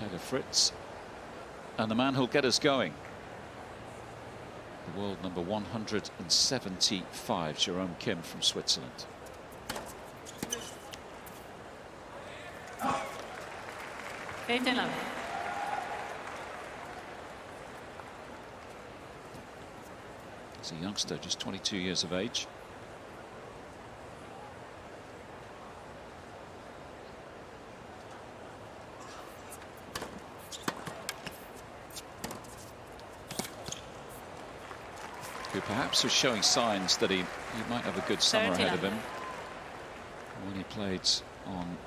Taylor Fritz. And the man who'll get us going, the world number 175, Jerome Kim from Switzerland. He's a youngster, just 22 years of age. Who perhaps was showing signs that he might have a good summer ahead of him when he played on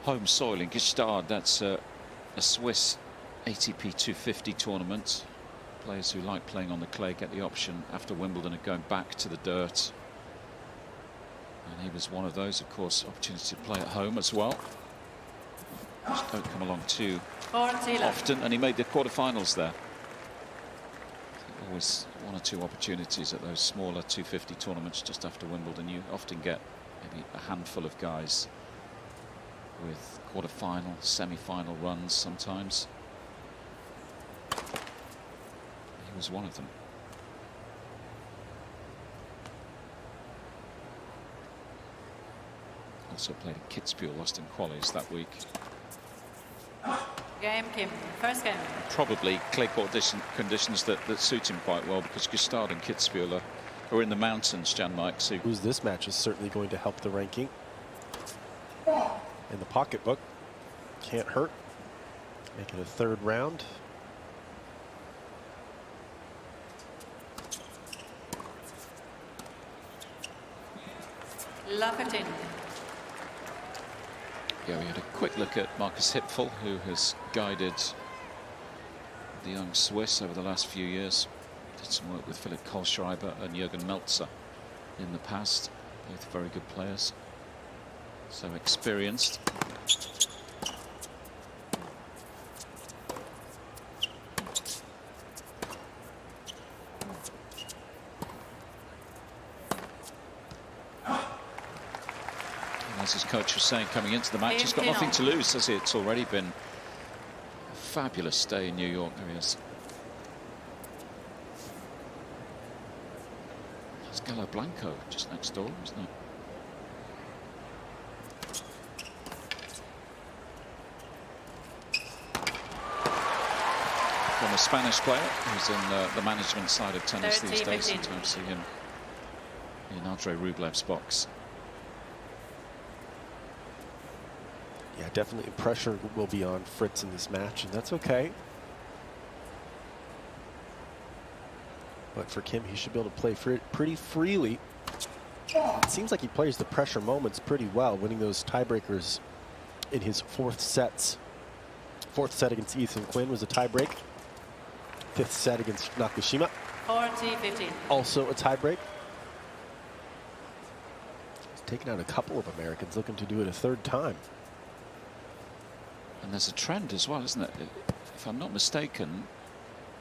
home soil in Gstaad. That's a Swiss ATP 250 tournament. Players who like playing on the clay get the option after Wimbledon of going back to the dirt. And he was one of those, of course, opportunity to play at home as well. Just don't come along too often, and he made the quarterfinals there. Always one or two opportunities at those smaller 250 tournaments just after Wimbledon. You often get maybe a handful of guys with quarterfinal, semi-final runs sometimes. He was one of them. Also played in Kitzbühel, lost in qualies that week. Game, Kim. First game. Probably clay court conditions that suit him quite well, because Gstaad and Kitzbühel are in the mountains, Jannik. So lose this match is certainly going to help the ranking. In the pocketbook. Can't hurt. Make it a third round. Lapetin. Yeah, we had a quick look at Marcus Hipfel, who has guided the young Swiss over the last few years. Did some work with Philipp Kohlschreiber and Jürgen Melzer in the past. Both very good players. So experienced. As his coach was saying coming into the match, he's got nothing to lose, has he? It's already been a fabulous stay in New York. There he is. It's Gallo Blanco just next door, isn't it? From a Spanish player who's in the management side of tennis these days. Sometimes see him in Andrei Rublev's box. Yeah, definitely pressure will be on Fritz in this match, and that's okay. But for Kim, he should be able to play pretty freely. It seems like he plays the pressure moments pretty well, winning those tiebreakers in his fourth sets. Fourth set against Ethan Quinn was a tiebreak. Fifth set against Nakashima. 40-15. Also a tiebreak. He's taken out a couple of Americans, looking to do it a third time. And there's a trend as well, isn't it? If I'm not mistaken,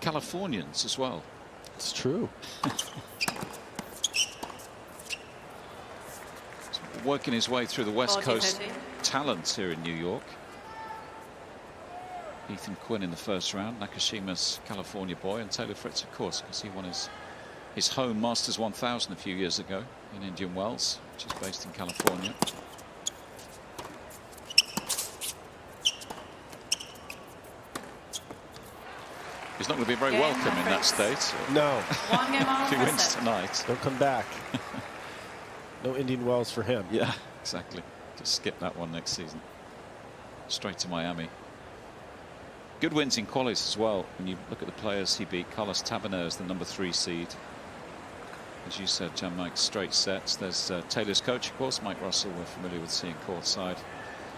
Californians as well. It's true. Working his way through the West Coast talents here in New York. Ethan Quinn in the first round, Nakashima's California boy, and Taylor Fritz, of course, because he won his home Masters 1000 a few years ago in Indian Wells, which is based in California. He's not going to be very welcome in that state. No. If he wins tonight. Don't come back. No Indian Wells for him. Yeah, exactly. Just skip that one next season. Straight to Miami. Good wins in qualies as well. When you look at the players he beat, Carlos Taberner is the #3 seed. As you said, Jannik, straight sets. There's Taylor's coach, of course, Mike Russell, we're familiar with seeing courtside.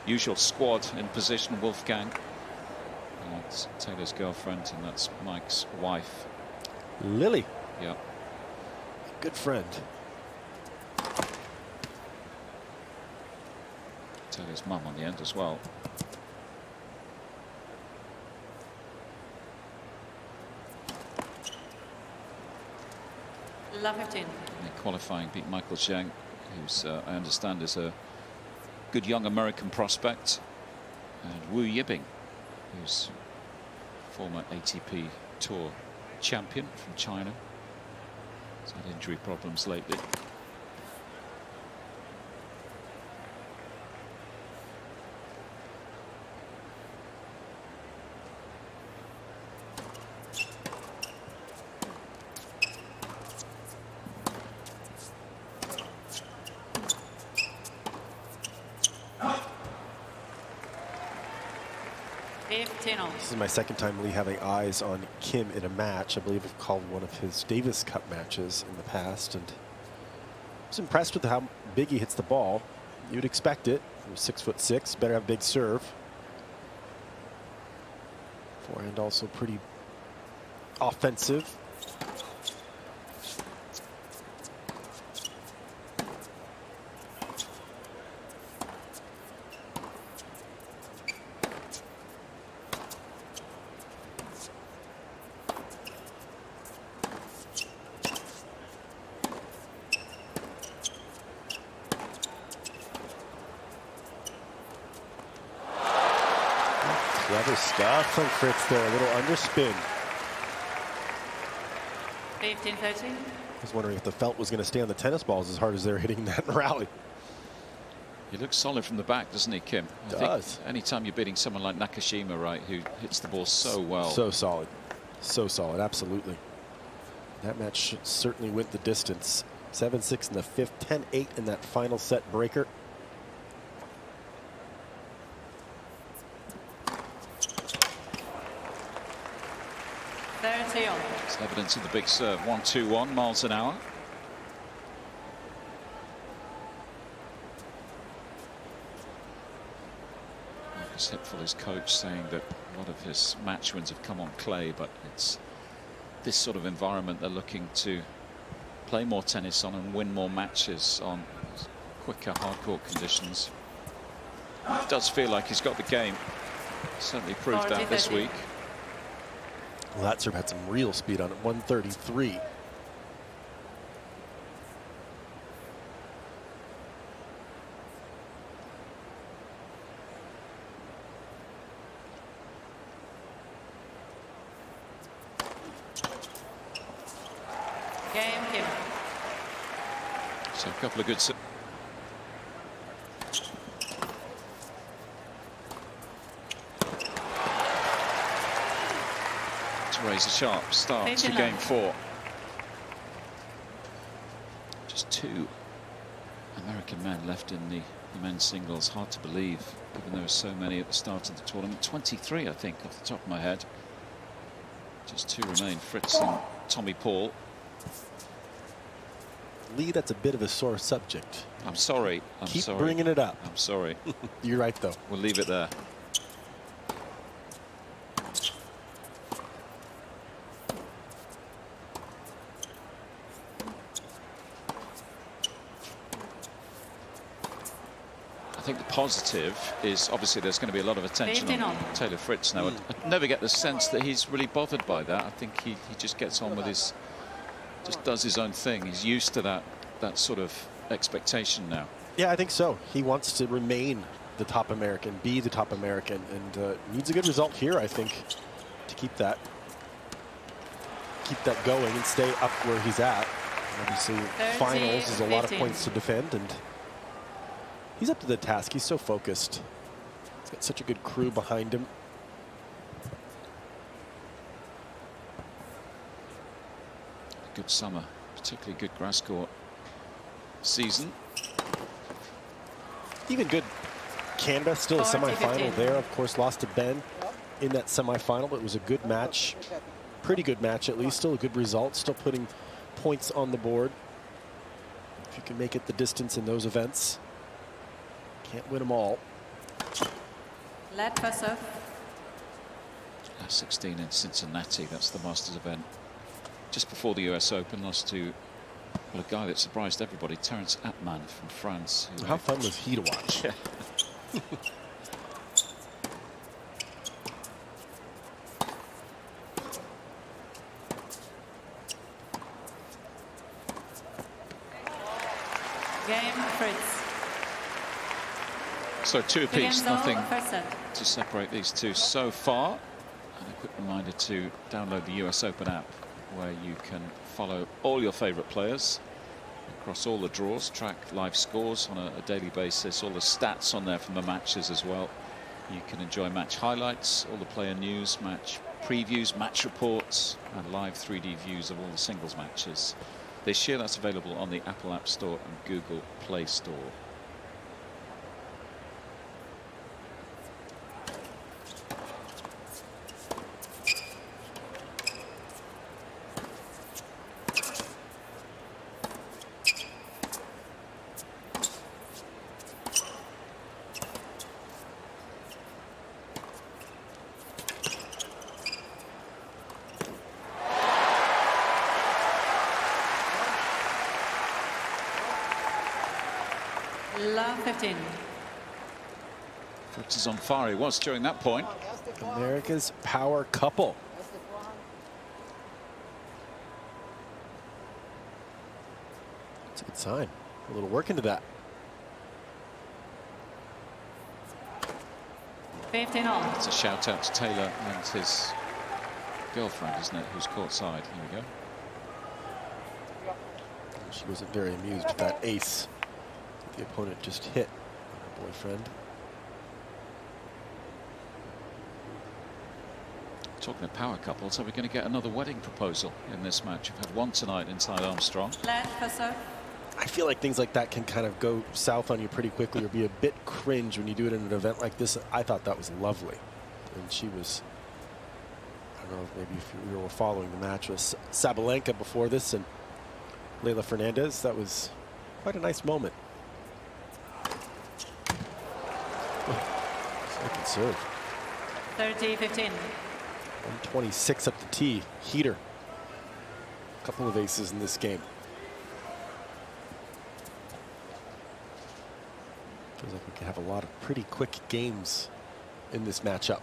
Usual squad in position, Wolfgang. That's Taylor's girlfriend, and that's Mike's wife. Lily. Yeah. Good friend. Taylor's mum on the end as well. Lapetin. Qualifying beat Michael Zhang, who's I understand is a good young American prospect And Wu Yibing, who's former ATP Tour champion from China. He's had injury problems lately. This is my second time Lee having eyes on Kim in a match. I believe I've called one of his Davis Cup matches in the past, and I was impressed with how big he hits the ball. You'd expect it. He's 6'6", better have a big serve. Forehand also pretty offensive. Clever stuff from Fritz there, a little underspin. 15-13. I was wondering if the felt was going to stay on the tennis balls as hard as they're hitting that rally. He looks solid from the back, doesn't he, Kim? I Does. think anytime you're beating someone like Nakashima, right, who hits the ball so well. So solid. So solid, absolutely. That match certainly went the distance. 7-6 in the fifth, 10-8 in that final set breaker. It's evidence of the big serve. 1-2-1 miles an hour. Marcus Hipfel, his coach, saying that a lot of his match wins have come on clay, but it's this sort of environment they're looking to play more tennis on and win more matches on quicker hardcourt conditions. It does feel like he's got the game. Certainly proved that this week. Well, that serve had some real speed on it. 133. Game, Kim. So a couple of good. Raise a sharp start to game 4. Just 2 American men left in the men's singles. Hard to believe, given there were so many at the start of the tournament. 23, I think, off the top of my head. Just 2 remain, Fritz and Tommy Paul. Lee, that's a bit of a sore subject. I'm sorry. Keep bringing it up. I'm sorry. You're right, though. We'll leave it there. I think the positive is obviously there's going to be a lot of attention on Taylor Fritz now. I never get the sense that he's really bothered by that. I think he just gets on with his, just does his own thing. He's used to that sort of expectation now. Yeah, I think so. He wants to remain the top American, be the top American, and needs a good result here, I think, to keep that going and stay up where he's at. Obviously, finals is a lot of points to defend, and he's up to the task. He's so focused. He's got such a good crew behind him. Good summer, particularly good grass court season. Even good Canada, still a semi-final there. Of course, lost to Ben in that semi-final, but it was a good match. Pretty good match, at least. Still a good result. Still putting points on the board. If you can make it the distance in those events. Can't win them all. Last 16 in Cincinnati. That's the Masters event. Just before the US Open, lost to a guy that surprised everybody, Terence Atman from France. How fun was he to watch? Yeah. Game, Fritz. So 2 apiece, Game's all, nothing first set. to separate these two so far. And a quick reminder to download the US Open app, where you can follow all your favourite players across all the draws, track live scores on a daily basis, all the stats on there from the matches as well. You can enjoy match highlights, all the player news, match previews, match reports, and live 3D views of all the singles matches. This year that's available on the Apple App Store and Google Play Store. Love 15. Fritz is on fire. He was during that point. America's power couple. It's a good sign. A little work into that. 15 all. It's a shout out to Taylor and his girlfriend, isn't it, who's courtside. Here we go. She wasn't very amused with that ace the opponent just hit her boyfriend. Talking of power couples, are we going to get another wedding proposal in this match? We've had one tonight inside Armstrong. Left for serve. I feel like things like that can kind of go south on you pretty quickly or be a bit cringe when you do it in an event like this. I thought that was lovely. And she was, I don't know, maybe if you were following the match with Sabalenka before this and Leylah Fernandez. That was quite a nice moment. Second serve. 30-15. 126 up the tee. Heater. A couple of aces in this game. Feels like we could have a lot of pretty quick games in this matchup.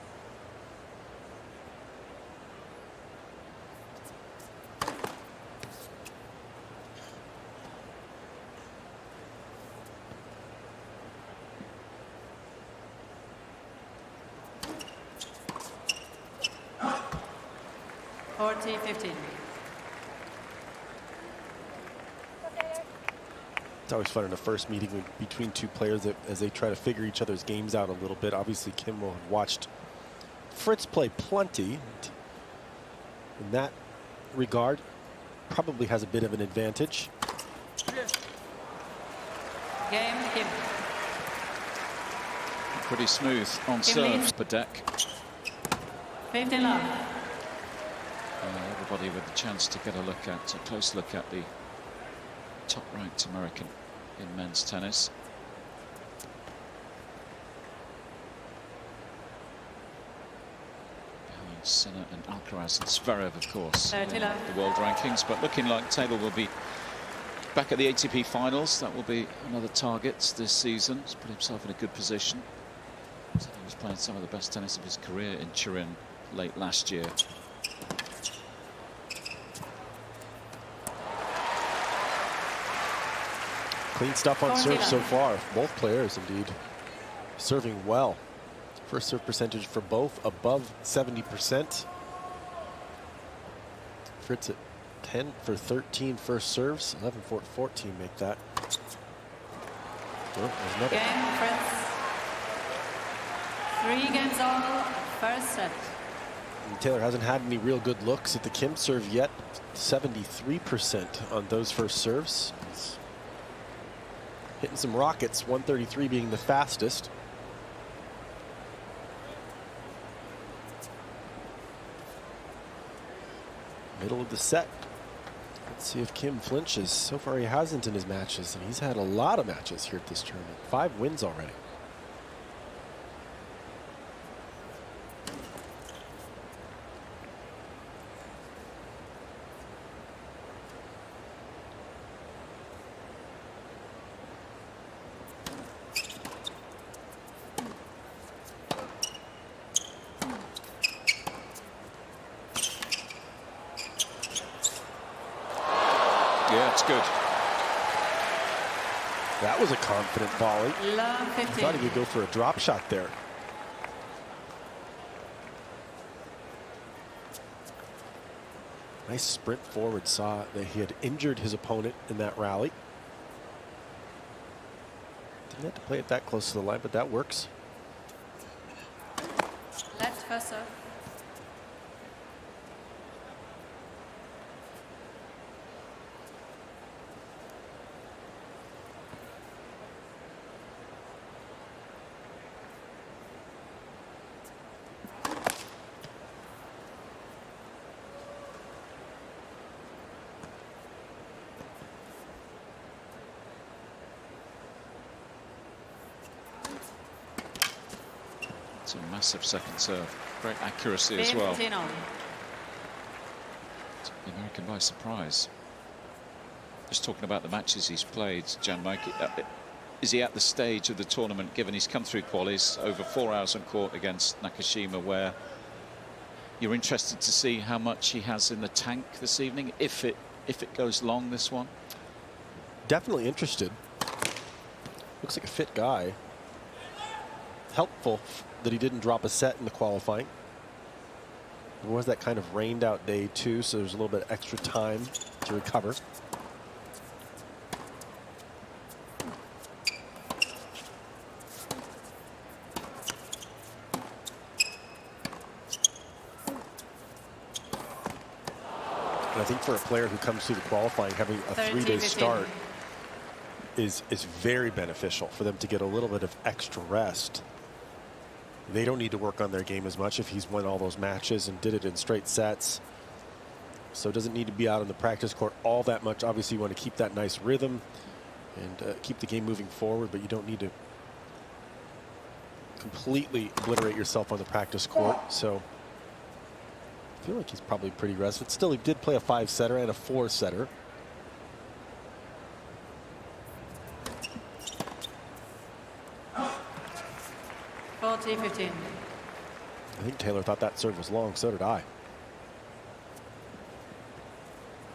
It's always fun in a first meeting between two players as they try to figure each other's games out a little bit. Obviously, Kim will have watched Fritz play plenty. In that regard, probably has a bit of an advantage. Game, Kim. Pretty smooth on serves per deck. 15 love. Everybody with a chance to get a close look at the top-ranked American in men's tennis. Behind Sinner and Alcaraz and Zverev, of course, in the world rankings. But looking like Taylor will be back at the ATP finals. That will be another target this season. He's put himself in a good position. He was playing some of the best tennis of his career in Turin late last year. Clean stuff on serve so far. Both players, indeed, serving well. First serve percentage for both above 70%. Fritz at 10 for 13 first serves. 11 for 14 make that. Oh, there's another. Game, Fritz. 3 games all, first set. And Taylor hasn't had any real good looks at the Kim serve yet. 73% on those first serves. He's hitting some rockets, 133 being the fastest. Middle of the set. Let's see if Kim flinches. So far he hasn't in his matches, and he's had a lot of matches here at this tournament. 5 wins already. Yeah, it's good. That was a confident volley. Love I 15. thought he would go for a drop shot there. Nice sprint forward. Saw that he had injured his opponent in that rally. Didn't have to play it that close to the line, but that works. Left first serve. It's a massive second serve. Great accuracy as well. 15 on. Took the American by surprise. Just talking about the matches he's played, Jannik, is he at the stage of the tournament, given he's come through qualies, over 4 hours on court against Nakashima, where you're interested to see how much he has in the tank this evening, if it goes long, this one? Definitely interested. Looks like a fit guy. Helpful that he didn't drop a set in the qualifying. There was that kind of rained out day too, so there's a little bit extra time to recover. And I think for a player who comes through the qualifying, having a 3-day start is very beneficial for them to get a little bit of extra rest. They don't need to work on their game as much if he's won all those matches and did it in straight sets. So doesn't need to be out on the practice court all that much. Obviously, you want to keep that nice rhythm and keep the game moving forward, but you don't need to completely obliterate yourself on the practice court. So I feel like he's probably pretty rested. Still, he did play a 5-setter and a 4-setter. T15. I think Taylor thought that serve was long. So did I.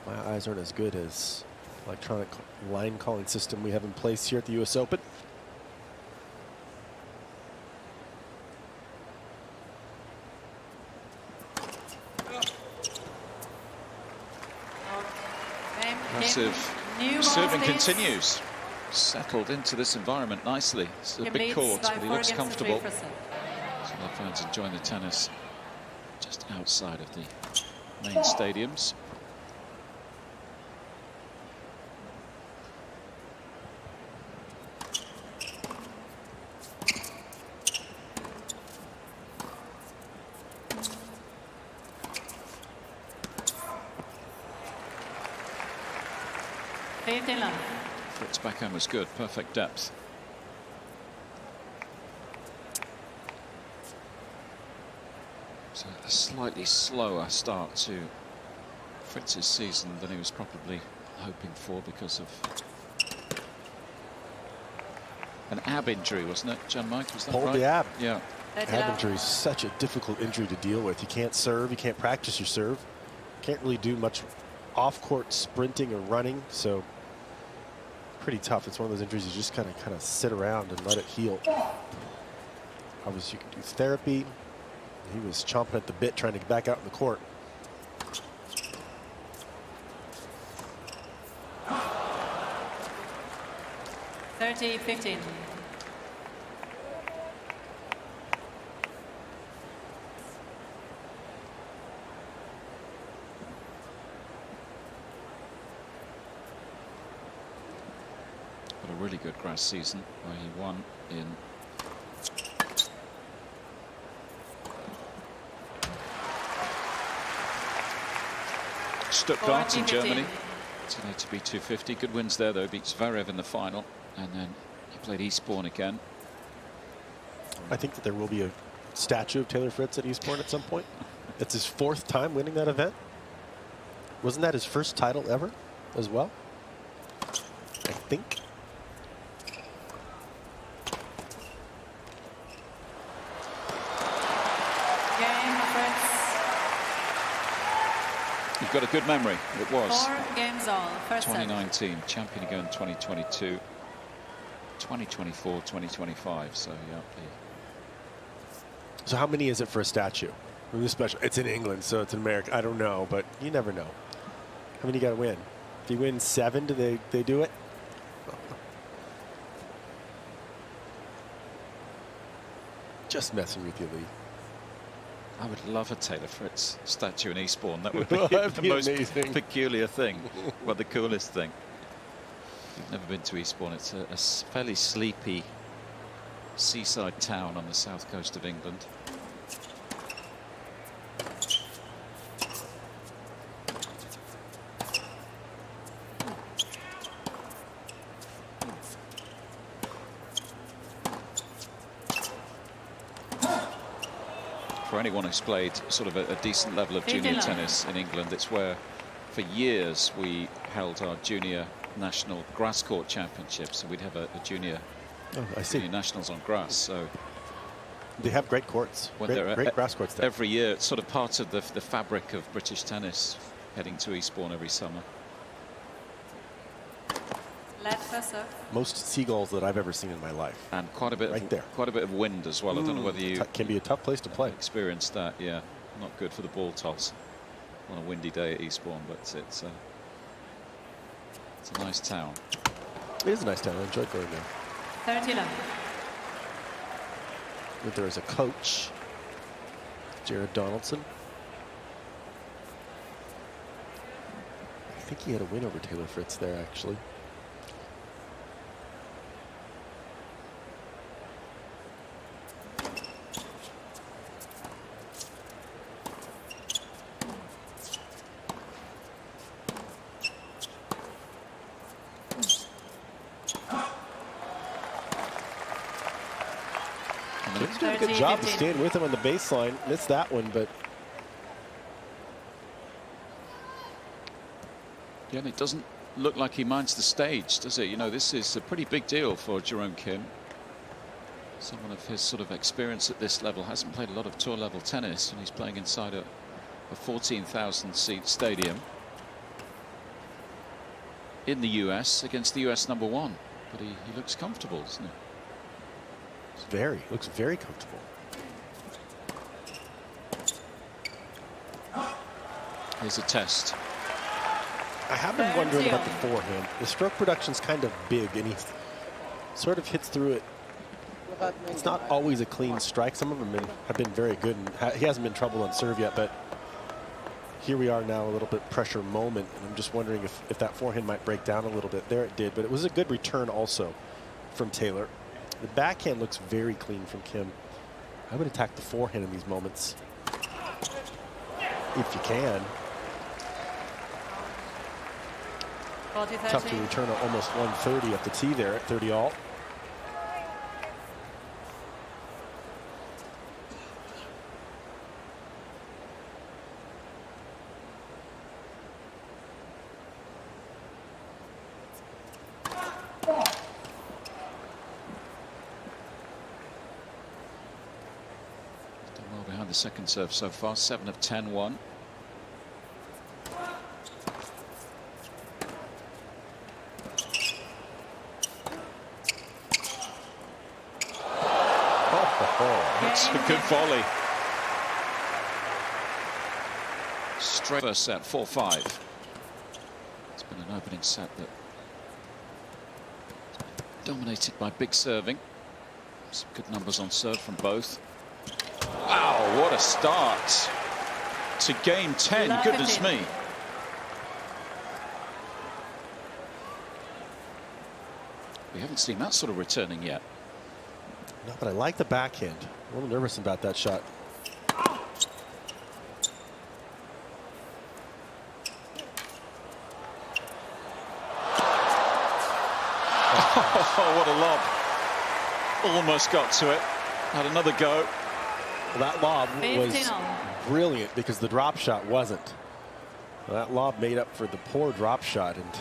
My eyes aren't as good as electronic line calling system we have in place here at the US Open. Massive serving continues. Settled into this environment nicely. It's a big court, but he looks comfortable. So the fans enjoying the tennis just outside of the main stadiums. Fritz backhand was good, perfect depth. So a slightly slower start to Fritz's season than he was probably hoping for because of an ab injury, wasn't it, Jannik? Was that Pulled right? the ab. Yeah. Ab injury is such a difficult injury to deal with. You can't serve, you can't practice your serve, can't really do much off-court sprinting or running, so pretty tough. It's one of those injuries you just kind of sit around and let it heal. Obviously, you can do therapy. He was chomping at the bit trying to get back out in the court. (30-15). But a really good grass season where he won in Stuttgart in Germany. Tonight to be 250. Good wins there though. Beats Zverev in the final, and then he played Eastbourne again. I think that there will be a statue of Taylor Fritz at Eastbourne at some point. It's his 4th time winning that event. Wasn't that his first title ever as well? I think. You've got a good memory. It was 4 games all. First 2019, champion again 2022. 2024, 2025. So yeah. So how many is it for a statue? This special. It's in England, so it's in America. I don't know, but you never know. How many you got to win? If you win 7, do they do it? Just messing with you, Lee. I would love a Taylor Fritz statue in Eastbourne. That would be That'd the be most amazing. peculiar thing. Well, the coolest thing. If you've never been to Eastbourne, it's a fairly sleepy seaside town on the south coast of England. For anyone who's played sort of a decent level of junior tennis in England, it's where for years we held our junior national grass court championships, and we'd have a junior, junior nationals on grass. So they have great courts, great grass courts there. Every year. It's sort of part of the fabric of British tennis, heading to Eastbourne every summer. Most seagulls that I've ever seen in my life, and quite a bit quite a bit of wind as well. I don't know whether you can be a tough place to play. Experienced that, yeah. Not good for the ball toss on a windy day at Eastbourne, but it's a nice town. It is a nice town. I enjoyed going there. 30-11. There is a coach, Jared Donaldson. I think he had a win over Taylor Fritz there, actually. He's doing a good job of staying with him on the baseline. Missed that one, but yeah, and it doesn't look like he minds the stage, does it? You know, this is a pretty big deal for Jerome Kim. Someone of his sort of experience at this level, hasn't played a lot of tour level tennis, and he's playing inside a 14,000 seat stadium in the US against the US #1. But he looks comfortable, doesn't he? Looks very comfortable. Here's a test. I have been wondering about the forehand. The stroke production's kind of big, and he sort of hits through it. It's not always a clean strike. Some of them have been very good, and he hasn't been trouble on serve yet, but here we are now, a little bit pressure moment, and I'm just wondering if that forehand might break down a little bit. There it did, but it was a good return also from Taylor. The backhand looks very clean from Kim. I would attack the forehand in these moments if you can. Tough to return at almost 130 at the tee there at 30 all. The second serve so far, 7 of 10 won. That's a good volley. Straight first set, 4-5. It's been an opening set that dominated by big serving. Some good numbers on serve from both. Wow, what a start to game 10. Goodness me. We haven't seen that sort of returning yet. No, but I like the backhand. A little nervous about that shot. Oh, what a lob. Almost got to it. Had another go. Well, that lob was brilliant because the drop shot wasn't. Well, that lob made up for the poor drop shot, and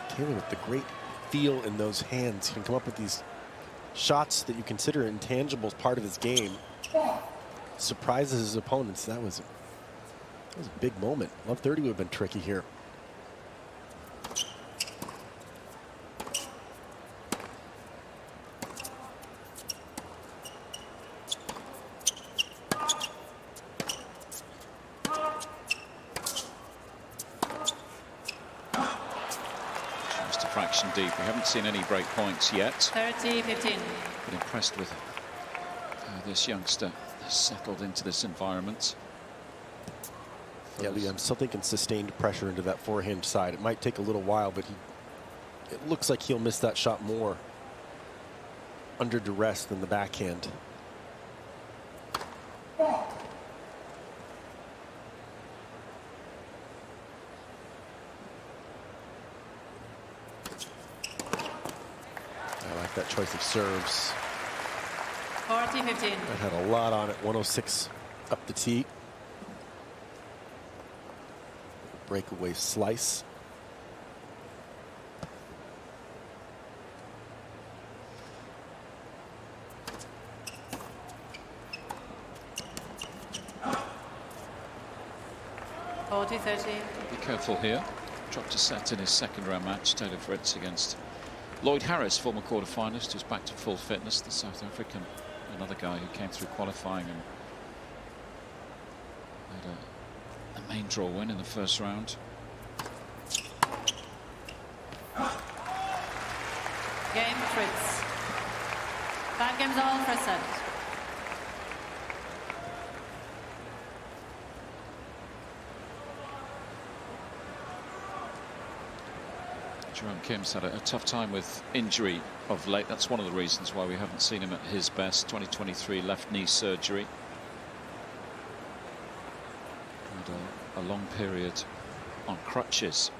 Taylor, with the great feel in those hands, can come up with these shots that you consider intangible part of his game. Surprises his opponents. That was a big moment. Love 30 would have been tricky here. action deep. We haven't seen any break points yet. 30-15. Been impressed with how this youngster has settled into this environment. Yeah, Lee, I'm still thinking sustained pressure into that forehand side. It might take a little while, but it looks like he'll miss that shot more under duress than the backhand. I like that choice of serves. 40-15. That had a lot on it. 106 up the tee. Breakaway slice. Be careful here. Dropped a set in his second round match. Taylor Fritz against Lloyd Harris, former quarterfinalist, who's back to full fitness. The South African, another guy who came through qualifying and had a main draw win in the first round. Game Fritz. 5 games all, first set. Jerome Kim's had a tough time with injury of late. That's one of the reasons why we haven't seen him at his best. 2023 left knee surgery. Had a long period on crutches.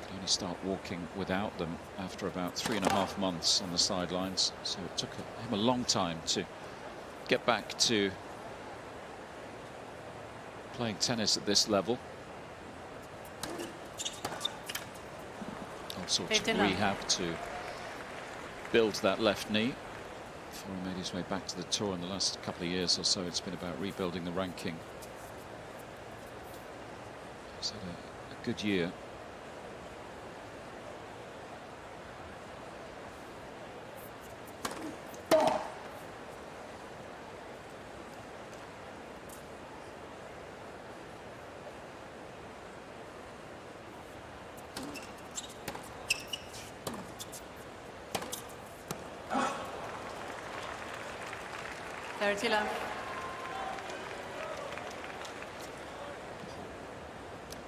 Could only start walking without them after about 3.5 months on the sidelines. So it took him a long time to get back to playing tennis at this level. Sorts of rehab to build that left knee before he made his way back to the tour. In the last couple of years or so, it's been about rebuilding the ranking. He's had a good year.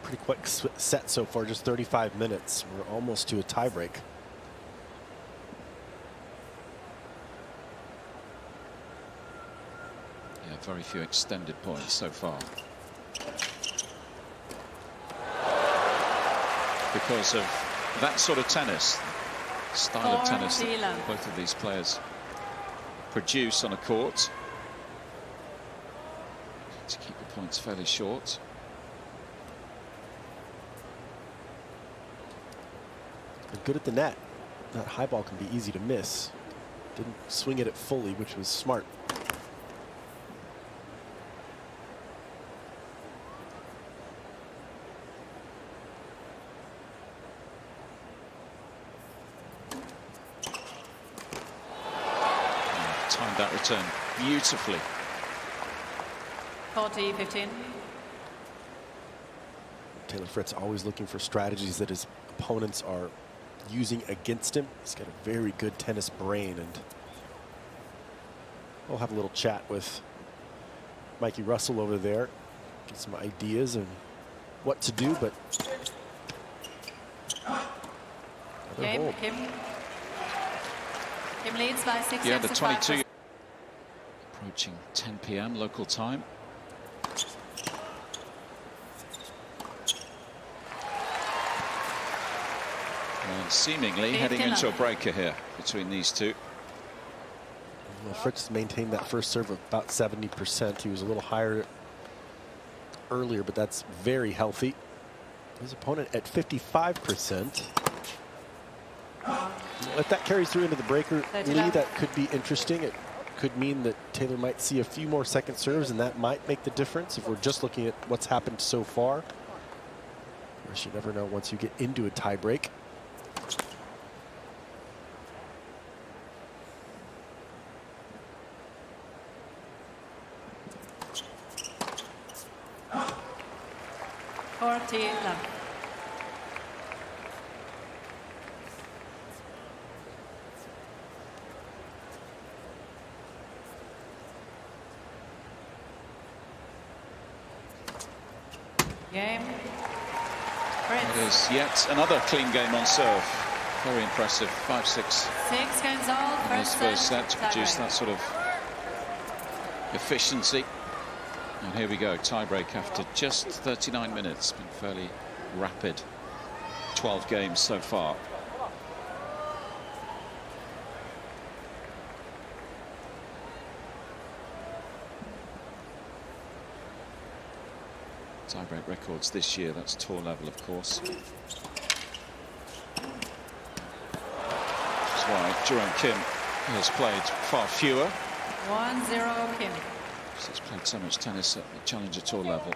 Pretty quick set so far, just 35 minutes. We're almost to a tiebreak. Yeah, very few extended points so far. Because of that sort of tennis, style of tennis that both of these players produce on a court. To keep the points fairly short. They're good at the net. That high ball can be easy to miss. Didn't swing it fully, which was smart. Timed that return beautifully. 40-15. Taylor Fritz always looking for strategies that his opponents are using against him. He's got a very good tennis brain, and we'll have a little chat with Mikey Russell over there, get some ideas and what to do. But Game, Kim leads by 6 yeah, sets the to 22 5. approaching 10 p.m. local time. And seemingly heading into a breaker here between these two. Well, Fritz maintained that first serve of about 70%. He was a little higher earlier, but that's very healthy. His opponent at 55%. If that carries through into the breaker, Lee, that could be interesting. It could mean that Taylor might see a few more second serves, and that might make the difference if we're just looking at what's happened so far. Of course, you never know once you get into a tie break. Game. It Fritz. is yet another clean game on serve. Very impressive. 5-6 6 games all. in his first set to produce that sort of efficiency. And here we go, tiebreak after just 39 minutes. Been fairly rapid. 12 games so far. Tiebreak records this year, that's tour level, of course. That's why Jerome Kim has played far fewer. 1-0 Kim. He's played so much tennis at the Challenger Tour level.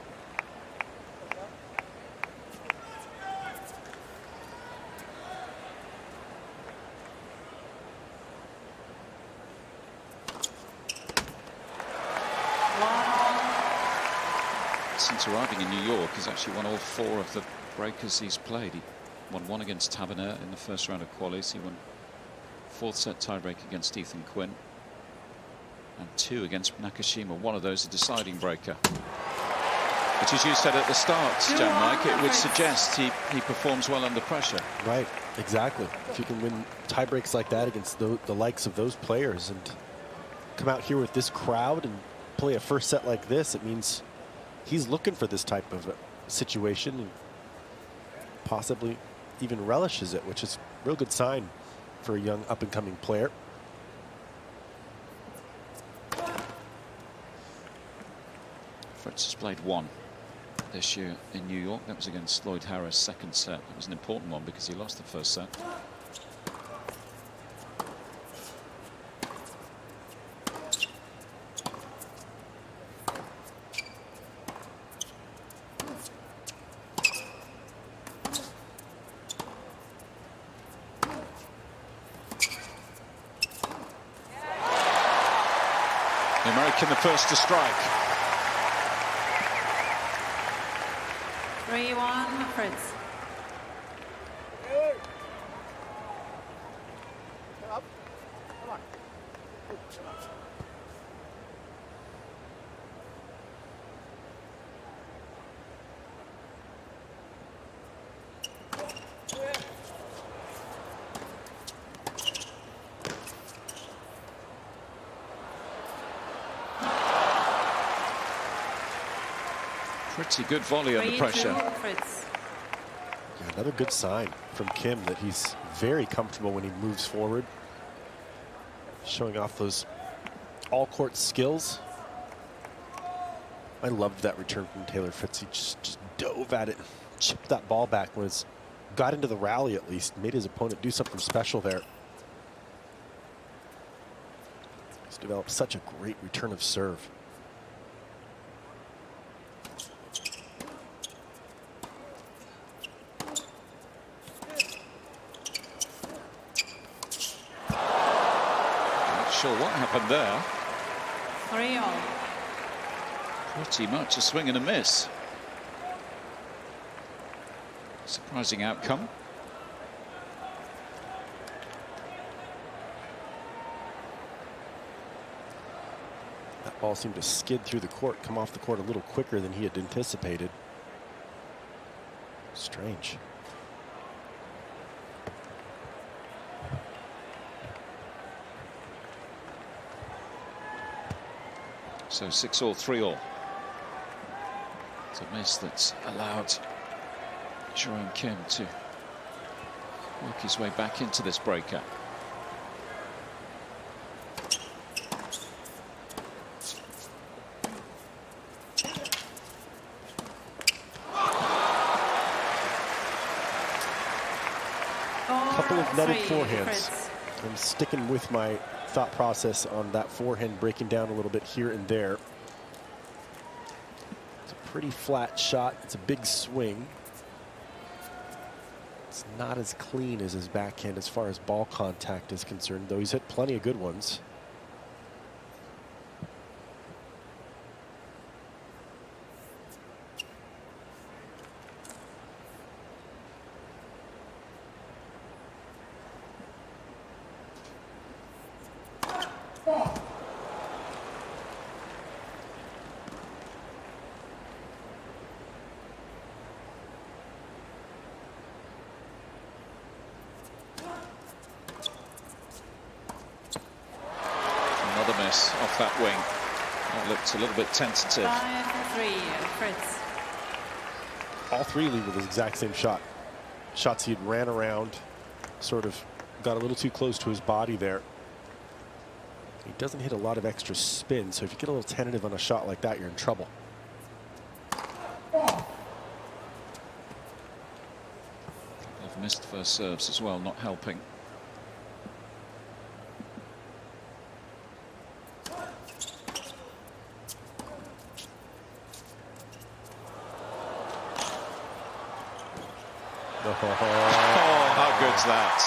Since arriving in New York, he's actually won all 4 of the breakers he's played. He won 1 against Taberner in the first round of qualies. He won 4th set tiebreak against Ethan Quinn. And 2 against Nakashima. One of those a deciding breaker. But as you said at the start, Jannik, it would suggest he performs well under pressure. Right, exactly. If you can win tiebreaks like that against the likes of those players and come out here with this crowd and play a first set like this, it means he's looking for this type of situation and possibly even relishes it, which is a real good sign for a young up-and-coming player. Fritz has played 1 this year in New York. That was against Lloyd Harris, 2nd set. That was an important one because he lost the first set. The American the first to strike. 3-1 Fritz. Pretty good volley under pressure. Fritz. Yeah, another good sign from Kim that he's very comfortable when he moves forward, showing off those all-court skills. I loved that return from Taylor Fritz. He just dove at it, chipped that ball back, got into the rally at least, made his opponent do something special there. He's developed such a great return of serve. Sure what happened there. 3-all. Pretty much a swing and a miss. Surprising outcome. That ball seemed to skid through the court, come off the court a little quicker than he had anticipated. Strange. So 6-all, 3-all. It's a miss that's allowed Jerome Kim to work his way back into this breaker. Couple of netted forehands. Fritz. I'm sticking with my thought process on that forehand, breaking down a little bit here and there. It's a pretty flat shot. It's a big swing. It's not as clean as his backhand as far as ball contact is concerned, though he's hit plenty of good ones. a miss off that wing. That looked a little bit tentative. 5-3, Fritz. All three leave with the exact same shot. Shots he had ran around, sort of got a little too close to his body there. He doesn't hit a lot of extra spin, so if you get a little tentative on a shot like that, you're in trouble. They've missed first serves as well, not helping. Oh, how good's that?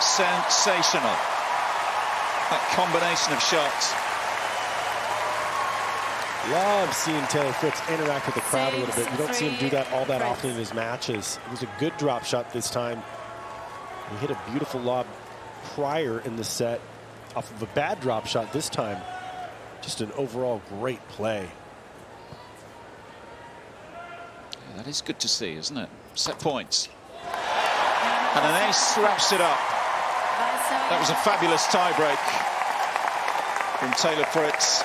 Sensational. That combination of shots. Love seeing Taylor Fritz interact with the crowd a little bit. You don't see him do that all that often in his matches. It was a good drop shot this time. He hit a beautiful lob prior in the set off of a bad drop shot this time. Just an overall great play. Yeah, that is good to see, isn't it? Set points. And an ace wraps it up. That was a fabulous tiebreak from Taylor Fritz,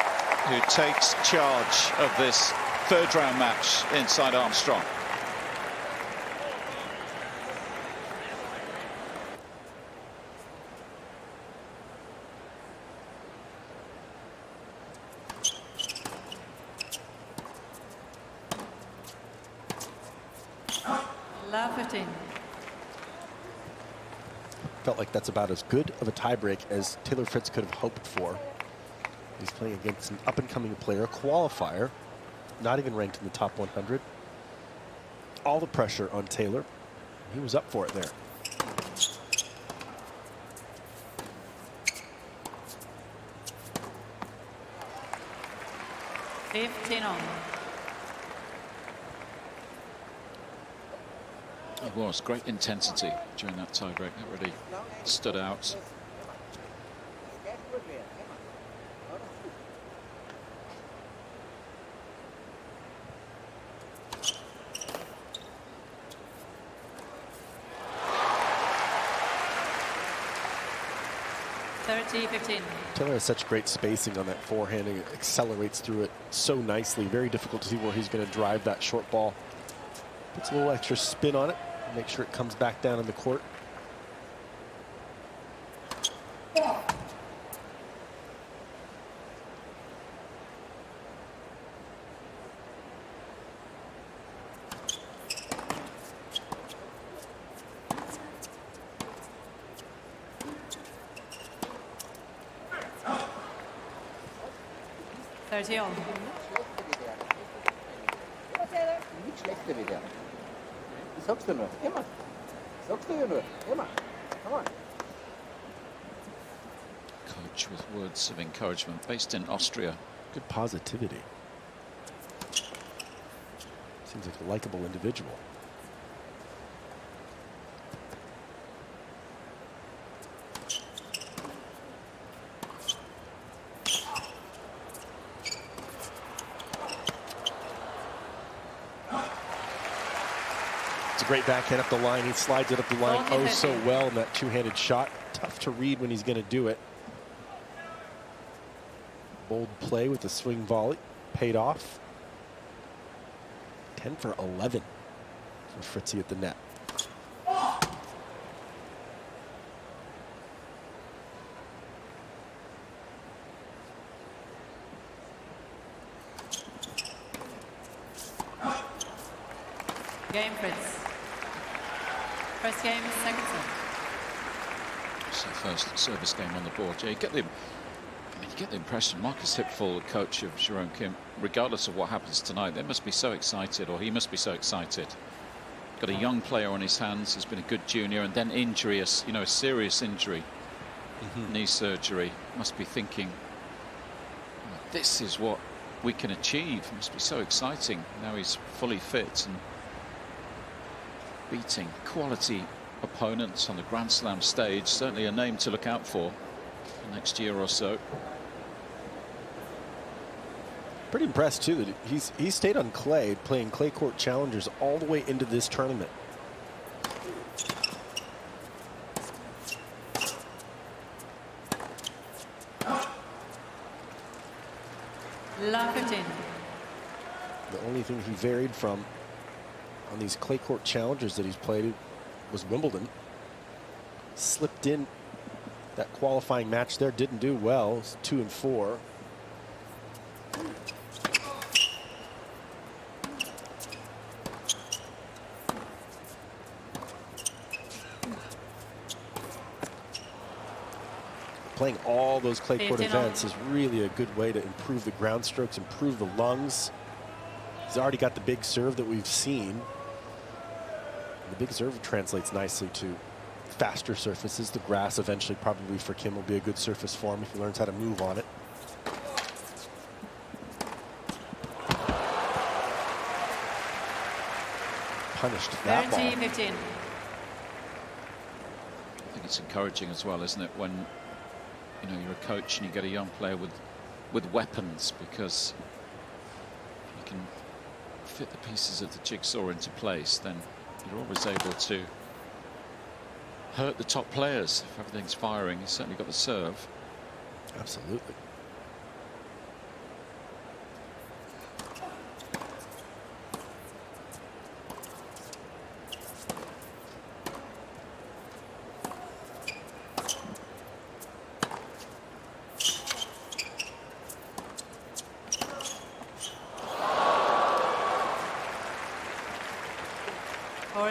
who takes charge of this third round match inside Armstrong. Love 15. Felt like that's about as good of a tiebreak as Taylor Fritz could have hoped for. He's playing against an up-and-coming player, a qualifier, not even ranked in the top 100. All the pressure on Taylor. He was up for it there. It was great intensity during that tiebreak. That really stood out. Taylor has such great spacing on that forehand, and it accelerates through it so nicely. Very difficult to see where he's going to drive that short ball. Puts a little extra spin on it, make sure it comes back down in the court. Coach with words of encouragement, based in Austria. Good positivity. Seems like a likable individual. Great backhand up the line. He slides it up the line oh so well in that two-handed shot. Tough to read when he's going to do it. Bold play with the swing volley. Paid off. 10 for 11 for Fritzy at the net. Game, Fritz. First game, second set. It's the first service game on the board. Yeah, you get the impression Marcus Hipful, the coach of Jerome Kim, regardless of what happens tonight, they must be so excited, or he must be so excited. Got a young player on his hands who's been a good junior, and then injury, a serious injury, knee surgery. Must be thinking, this is what we can achieve. It must be so exciting. Now he's fully fit and beating quality opponents on the Grand Slam stage. Certainly a name to look out for the next year or so. Pretty impressed too that he's stayed on clay, playing clay court challengers all the way into this tournament. Love 15. The only thing he varied from on these clay court challengers that he's played was Wimbledon. Slipped in that qualifying match there, didn't do well. It's 2 and 4. Playing all those clay court events is really a good way to improve the ground strokes, improve the lungs. He's already got the big serve that we've seen. The big serve translates nicely to faster surfaces. The grass eventually probably for Kim will be a good surface for him if he learns how to move on it. Punished that ball. 15. I think it's encouraging as well, isn't it, when you're a coach and you get a young player with weapons, because you can fit the pieces of the jigsaw into place, then you're always able to hurt the top players. If everything's firing, he's certainly got the serve. Absolutely.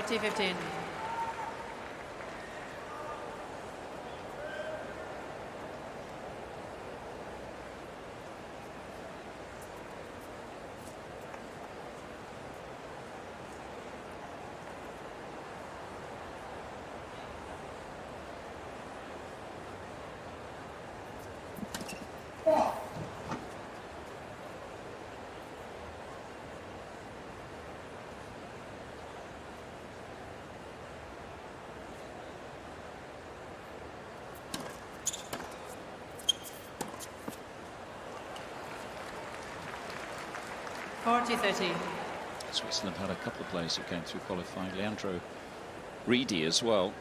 T15. Switzerland had a couple of players who came through qualifying. Leandro Reedy as well.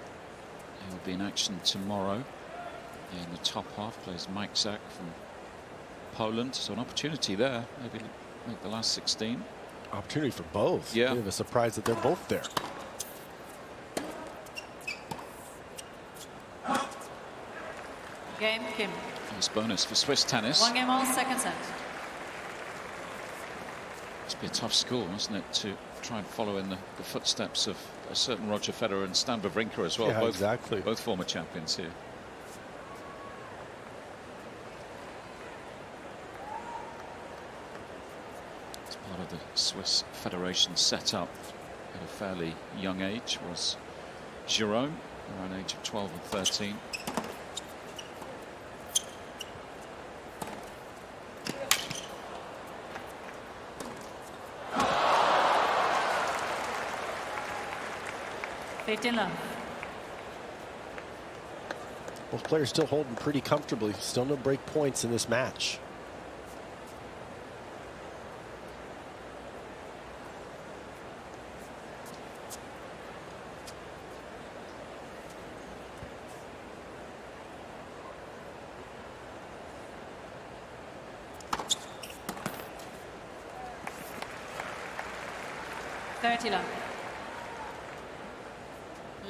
He will be in action tomorrow. In the top half plays Mike Zak from Poland. So an opportunity there. Maybe make the last 16. Opportunity for both. Yeah. Bit of a surprise that they're both there. Game, Kim. Nice bonus for Swiss tennis. 1 game all, second set. Must be a tough school, mustn't it, to try and follow in the footsteps of a certain Roger Federer and Stan Wawrinka as well. Yeah, both, exactly. Both former champions here. As part of the Swiss Federation setup at a fairly young age was Jerome, around age of 12 and 13. Both players still holding pretty comfortably. Still no break points in this match.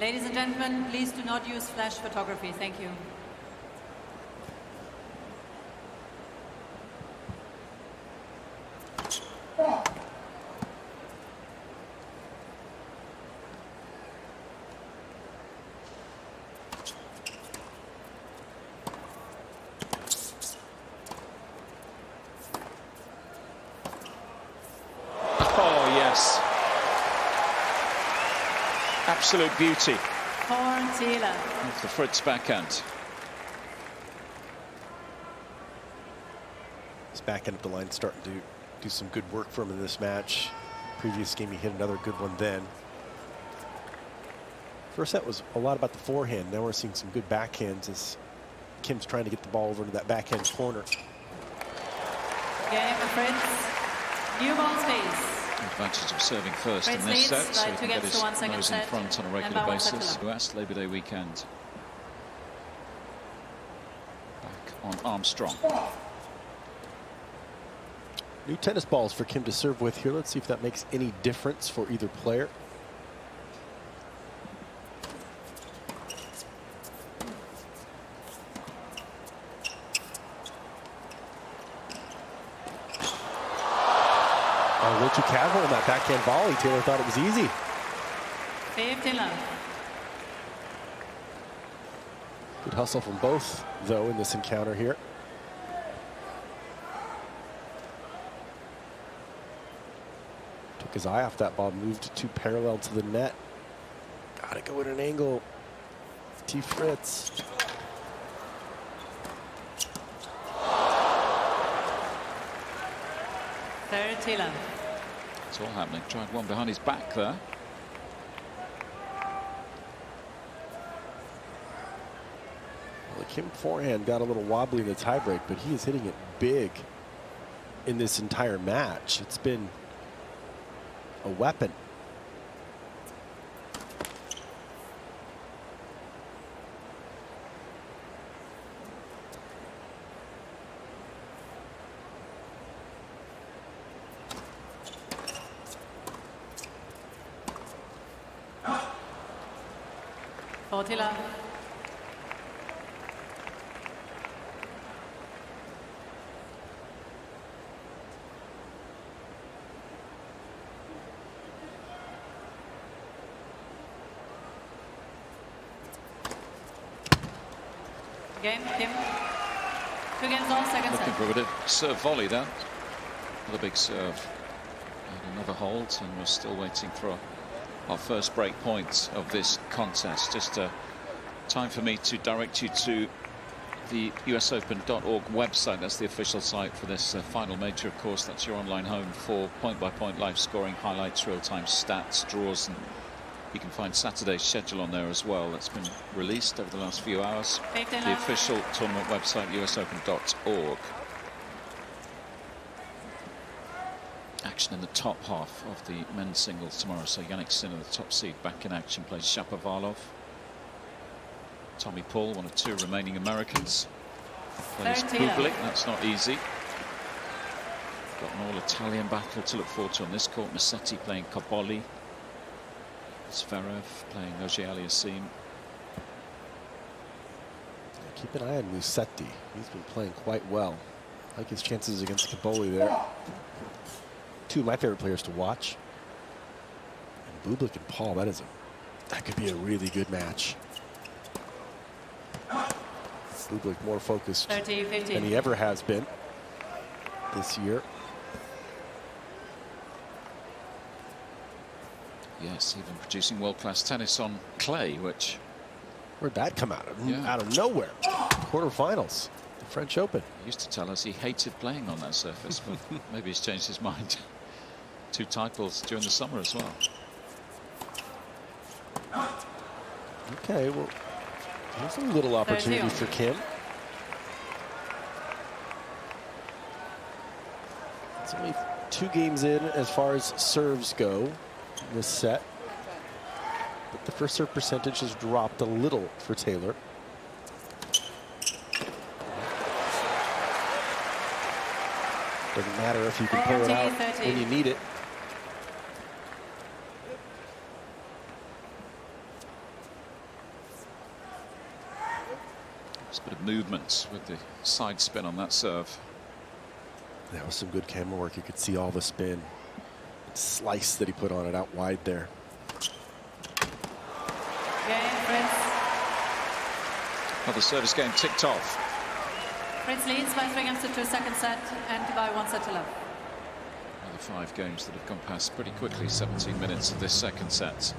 Ladies and gentlemen, please do not use flash photography. Thank you. Oh, yes. Absolute beauty. Off the Fritz backhand. His backhand up the line starting to do some good work for him in this match. Previous game he hit another good one then. First set was a lot about the forehand. Now we're seeing some good backhands as Kim's trying to get the ball over to that backhand corner. Game for Fritz. New ball space. Advantage of serving first in this set, so he can get his nose in front on a regular basis. US Labor Day weekend. Back on Armstrong. New tennis balls for Kim to serve with here. Let's see if that makes any difference for either player. A little too casual in that backhand volley. Taylor thought it was easy. 15-love. Good hustle from both, though, in this encounter here. Took his eye off that ball, moved too parallel to the net. Gotta go at an angle. T. Fritz. Taylor. It's all happening. Tried one behind his back there. Well, the Kim forehand got a little wobbly in the tiebreak, but he is hitting it big in this entire match. It's been a weapon. Taylor. Game, Kim. 2 games all, second set. Looking for a bit of serve volley there. Another big serve. And another hold, and we're still waiting for our first break point of this contest. Just time for me to direct you to the usopen.org website. That's the official site for this final major, of course. That's your online home for point-by-point live scoring, highlights, real-time stats, draws, and you can find Saturday's schedule on there as well. That's been released over the last few hours. The official tournament website, usopen.org. Action in the top half of the men's singles tomorrow. So Jannik Sinner, the top seed, back in action, plays Shapovalov. Tommy Paul, one of 2 remaining Americans, plays Billie. That's not easy. Got an all-Italian battle to look forward to on this court. Musetti playing Cobolli. Zverev playing Auger-Aliassime. Keep an eye on Musetti. He's been playing quite well. I like his chances against Cobolli there. 2 of my favorite players to watch. And Bublik and Paul, that could be a really good match. Bublik more focused 30-15 than he ever has been this year. Yes, even producing world-class tennis on clay, which... Where'd that come out of? Yeah. Out of nowhere. Quarterfinals, the French Open. He used to tell us he hated playing on that surface, but maybe he's changed his mind. 2 titles during the summer as well. Okay, well, here's a little opportunity for Kim. It's only 2 games in as far as serves go in this set. But the first serve percentage has dropped a little for Taylor. Doesn't matter if you can pull it out when you need it. Just a bit of movement with the side spin on that serve. That was some good camera work. You could see all the spin. Slice that he put on it out wide there. Fritz. Another service game ticked off. Fritz leads by 3 games to 2, second set, and by 1 set to love. Another 5 games that have gone past pretty quickly. 17 minutes of this second set.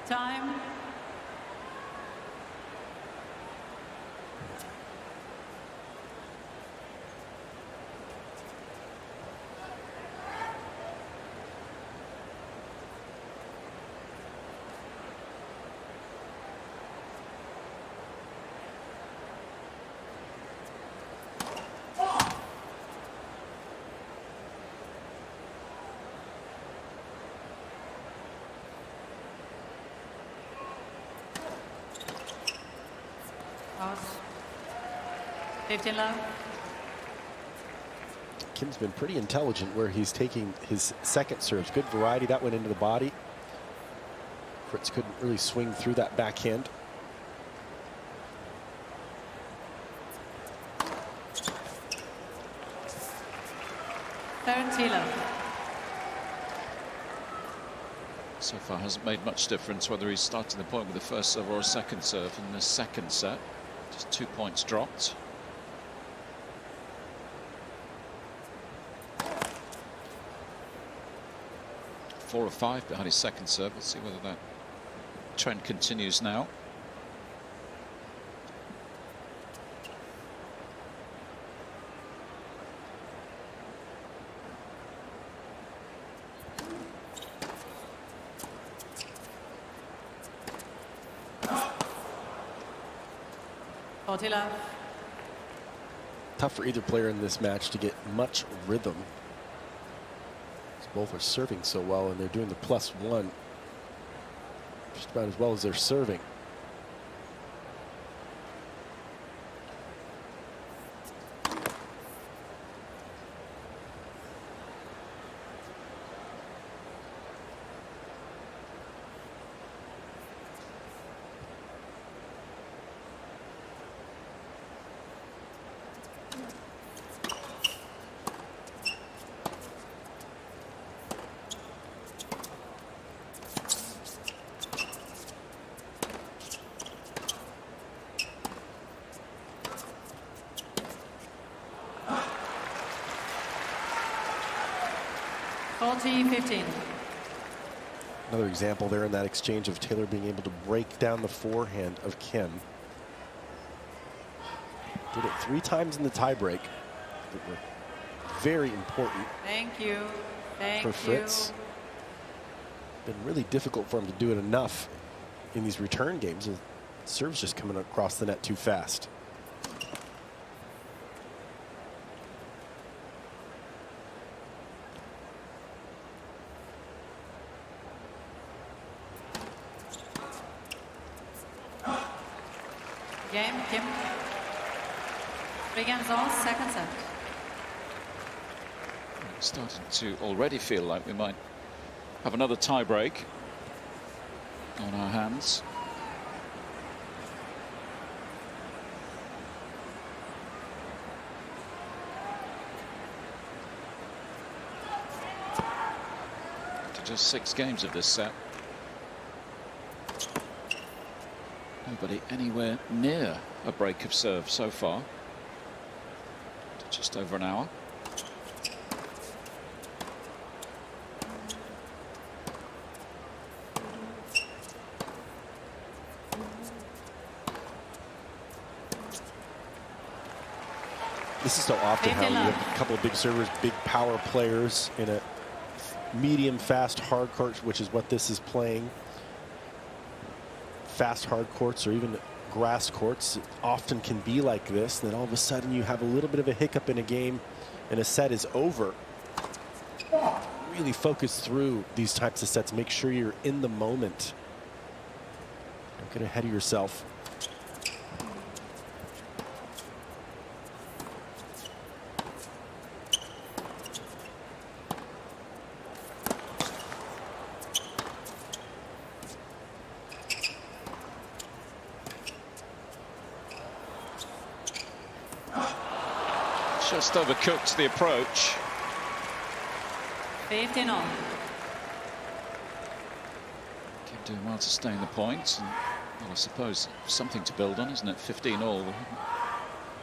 Time. Out. 15 love. Kim's been pretty intelligent where he's taking his second serves. Good variety. That went into the body. Fritz couldn't really swing through that backhand. Taylor. So far hasn't made much difference whether he's starting the point with the first serve or a second serve in the second set. Just 2 points dropped. Four or five behind his second serve. Let's see whether that trend continues now. Tough for either player in this match to get much rhythm. Both are serving so well, and they're doing the +1 just about as well as they're serving. Another example there in that exchange of Taylor being able to break down the forehand of Kim. Did it 3 times in the tiebreak. That were very important. Thank you. For Fritz. Been really difficult for him to do it enough in these return games. The serve's just coming across the net too fast. Game, Kim. 3 games all, second set. It's starting to already feel like we might have another tiebreak on our hands. After just 6 games of this set. Nobody anywhere near a break of serve so far. Just over an hour. This is so often how you have a couple of big servers, big power players in a medium fast hard court, which is what this is playing. Fast hard courts or even grass courts often can be like this. Then all of a sudden you have a little bit of a hiccup in a game and a set is over. Really focus through these types of sets. Make sure you're in the moment. Don't get ahead of yourself. Just overcooked the approach. 15 on. Keep doing well to stay in the points. And, well, I suppose something to build on, isn't it? 15 all. We haven't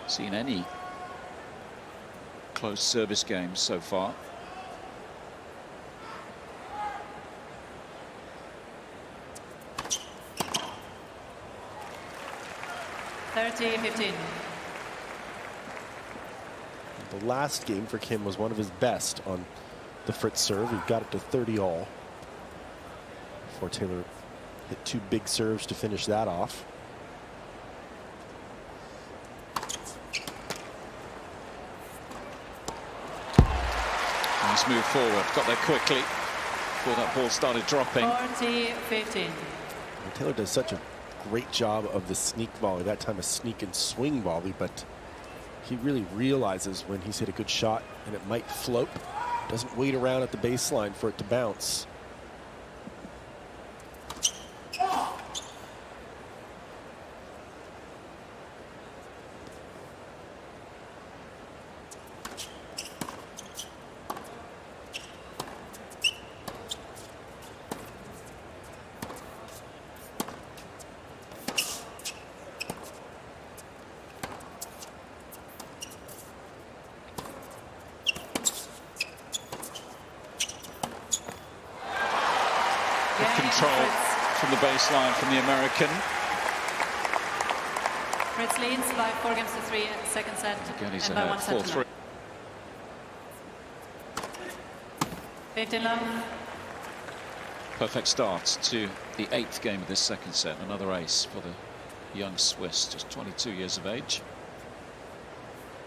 seen any close service games so far. 30-15. The last game for Kim was one of his best on the Fritz serve. He got it to 30 all before Taylor hit 2 big serves to finish that off. Nice move forward. Got there quickly before that ball started dropping. 40-15. Taylor does such a great job of the sneak volley, that time a sneak and swing volley, but he really realizes when he's hit a good shot and it might float. Doesn't wait around at the baseline for it to bounce. Control from the baseline from the American. Fritz leads by 4 games to 3 second set. Again, he's and by ahead 1 set to 4-3. 15 love. Perfect start to the 8th game of this second set. Another ace for the young Swiss, just 22 years of age.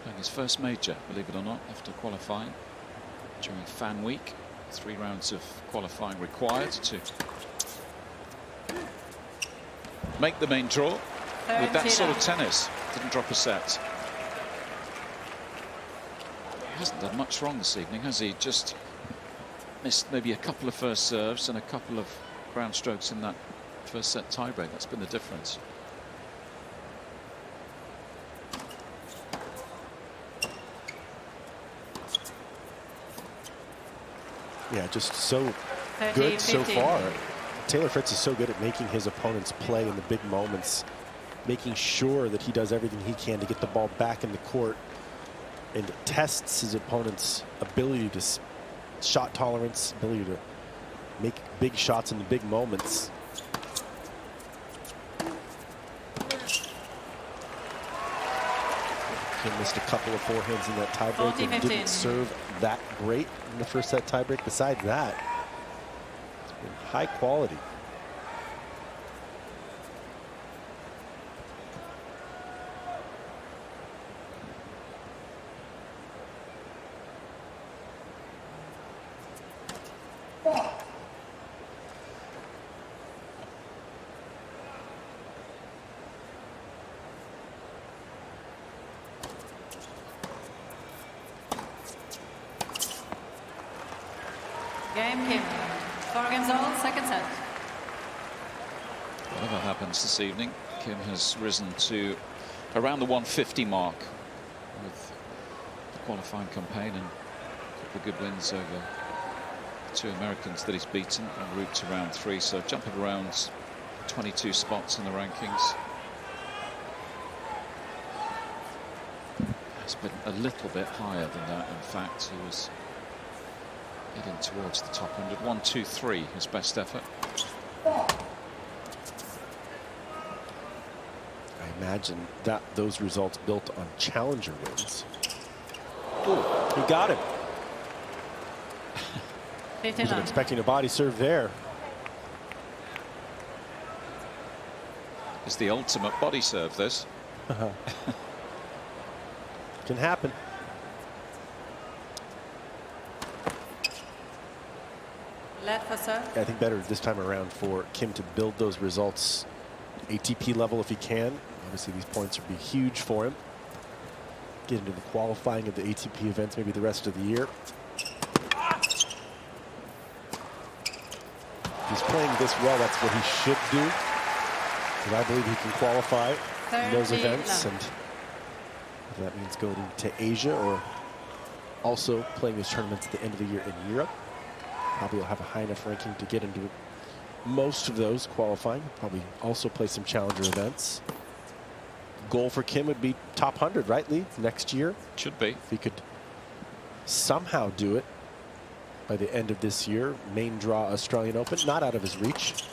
Playing his first major, believe it or not, after qualifying during Fan Week. 3 rounds of qualifying required to make the main draw with that sort of tennis. Didn't drop a set. He hasn't done much wrong this evening, has he? Just missed maybe a couple of first serves and a couple of ground strokes in that first set tiebreak. That's been the difference. Yeah, just so good so 30-15. far. Taylor Fritz is so good at making his opponents play in the big moments, making sure that he does everything he can to get the ball back in the court and tests his opponent's ability to shot tolerance, ability to make big shots in the big moments. Kim missed a couple of forehands in that tiebreak and didn't serve that great in the first set tiebreak. Besides that, it's been high quality. Game Kim. 4 games all, second set. Whatever happens this evening, Kim has risen to around the 150 mark with the qualifying campaign and a couple of good wins over the 2 Americans that he's beaten en route to round 3. So jumping around 22 spots in the rankings. It's been a little bit higher than that. In fact, he was heading towards the top 100. 1-2-3, his best effort. I imagine that those results built on challenger wins. Oh, he got him. 15 Wasn't love. expecting a body serve there. It's the ultimate body serve, this. Can happen. Led for serve. I think better this time around for Kim to build those results ATP level if he can. Obviously these points would be huge for him. Get into the qualifying of the ATP events maybe the rest of the year. If he's playing this well, that's what he should do. And I believe he can qualify in those 30 events. love. And whether that means going to Asia or also playing those tournaments at the end of the year in Europe. Probably will have a high enough ranking to get into most of those qualifying. Probably also play some challenger events. Goal for Kim would be top 100, right, Lee? Next year. Should be. If he could somehow do it by the end of this year. Main draw Australian Open, not out of his reach.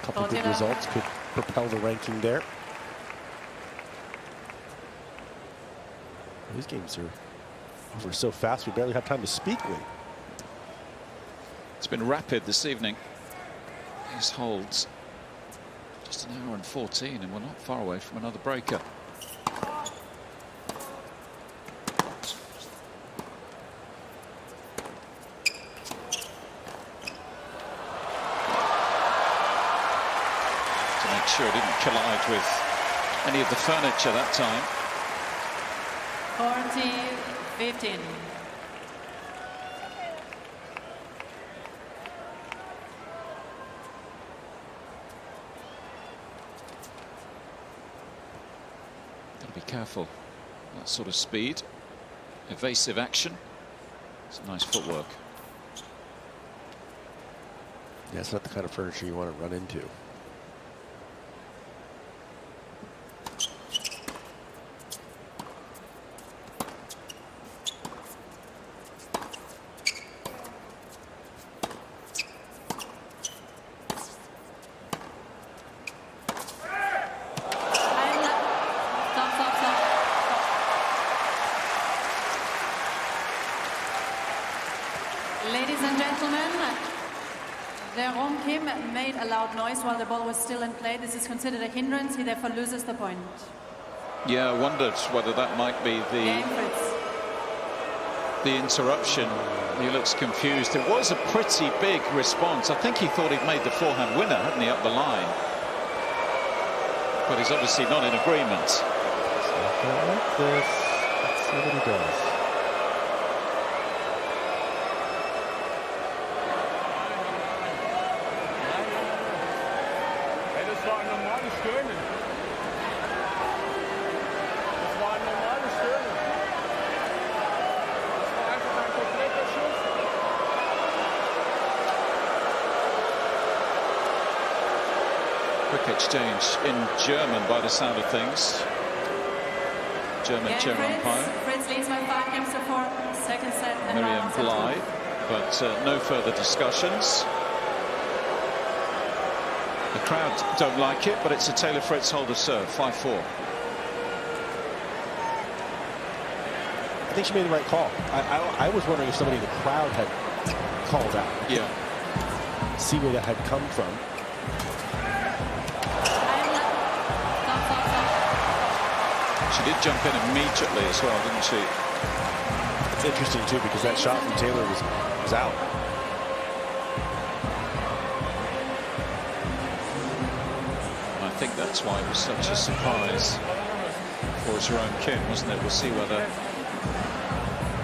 A couple of good results could propel the ranking there. These games are over so fast, we barely have time to speak, Lee. It's been rapid this evening. These holds just an hour and 14, and we're not far away from another breaker. To make sure it didn't collide with any of the furniture that time. 40-15. Be careful. That sort of speed, evasive action. It's nice footwork. Yeah, it's not the kind of furniture you want to run into. Ladies and gentlemen, Jerome made a loud noise while the ball was still in play. This is considered a hindrance. He therefore loses the point. Yeah, I wondered whether that might be Game, Fritz. the interruption. He looks confused. It was a pretty big response. I think he thought he'd made the forehand winner, hadn't he, up the line? But he's obviously not in agreement. Like this. Let's see what he does. Quick exchange in German by the sound of things. German chair umpire. Fritz leads by 5 games to 4. Second set. And Mirra Andreeva, but no further discussions. The crowd don't like it, but it's a Taylor Fritz holder serve. 5-4. I think she made the right call. I was wondering if somebody in the crowd had called out. Yeah. See where that had come from. She did jump in immediately as well, didn't she? It's interesting too because that shot from Taylor was out. I think that's why it was such a surprise for Jerome, wasn't it? We'll see whether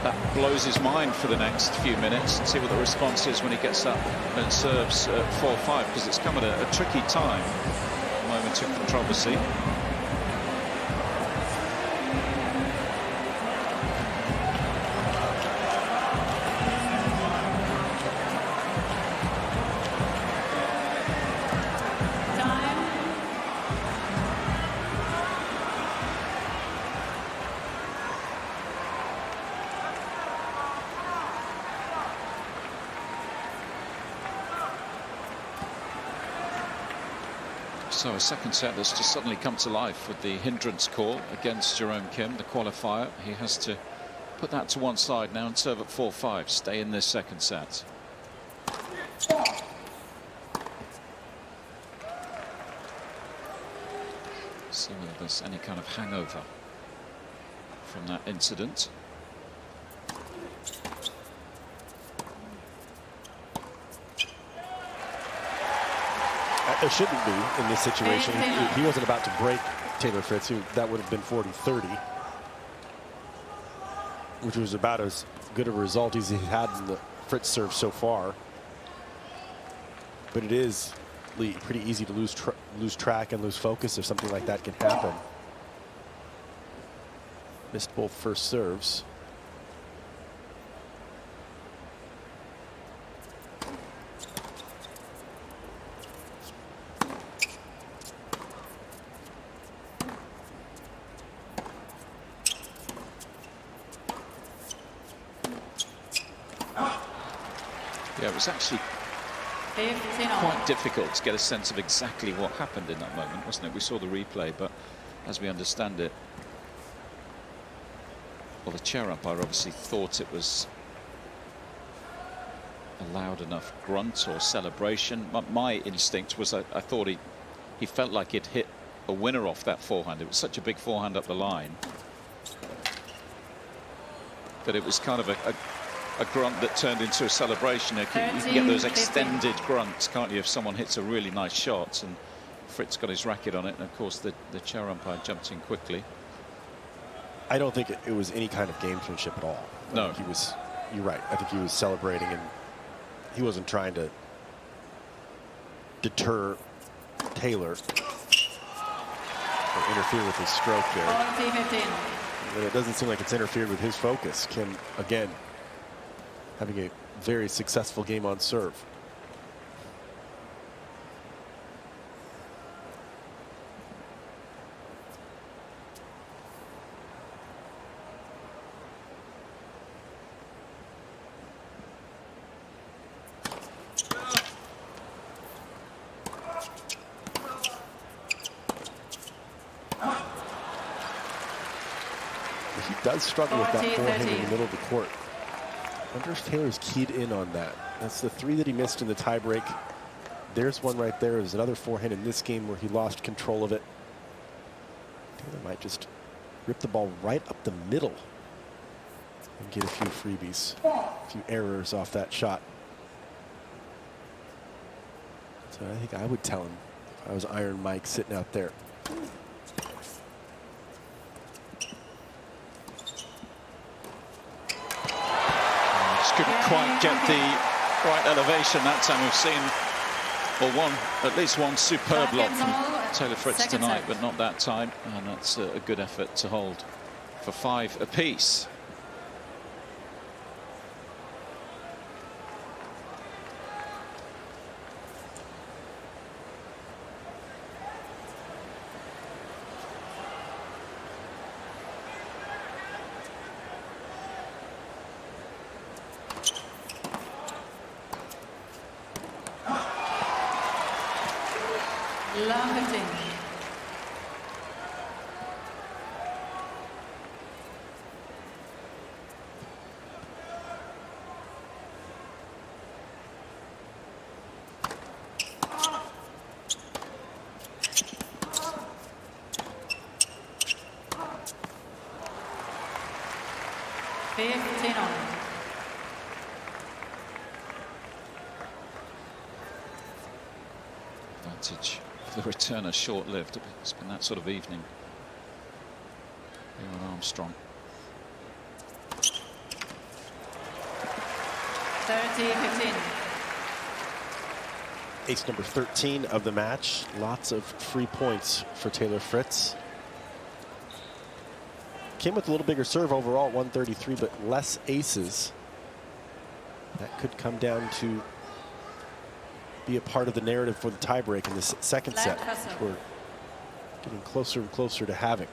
that blows his mind for the next few minutes and see what the response is when he gets up and serves 4-5, because it's come at a tricky time, a moment of controversy. So a second set that's just suddenly come to life with the hindrance call against Jerome, the qualifier. He has to put that to one side now and serve at 4-5. Stay in this second set. See whether there's any kind of hangover from that incident. There shouldn't be in this situation. He wasn't about to break Taylor Fritz. That would have been 40-30, which was about as good of a result as he had in the Fritz serve so far. But it is pretty easy to lose track and lose focus if something like that can happen. Missed both first serves. Yeah, it was actually quite difficult to get a sense of exactly what happened in that moment, wasn't it? We saw the replay, but as we understand it, Well, the chair umpire obviously thought it was a loud enough grunt or celebration. My instinct was I thought he felt like he'd hit a winner off that forehand. It was such a big forehand up the line that it was kind of a grunt that turned into a celebration. You can get those extended grunts, can't you, if someone hits a really nice shot. And Fritz got his racket on it, and of course the chair umpire jumped in quickly. I don't think it was any kind of gamesmanship at all. No. He was, you're right. I think he was celebrating, and he wasn't trying to deter Taylor or interfere with his stroke there. But it doesn't seem like it's interfered with his focus. Kim, again, having a very successful game on serve. Does struggle with that forehand in the middle of the court. I wonder if Taylor's keyed in on that. That's the 3 that he missed in the tiebreak. There's one right there. There's another forehand in this game where he lost control of it. Taylor might just rip the ball right up the middle and get a few freebies, a few errors off that shot. So I think I would tell him if I was Iron Mike sitting out there. Couldn't quite get the right elevation that time. We've seen, well, at least one superb lob from Taylor Fritz tonight, but not that time. And that's a good effort to hold for 5 apiece. Advantage of the returner short-lived. It's been that sort of evening here on Armstrong. 30-15. Ace number 13 of the match. Lots of free points for Taylor Fritz. Came with a little bigger serve overall at 133, but less aces. That could come down to be a part of the narrative for the tiebreak in this second set, which we're getting closer and closer to having.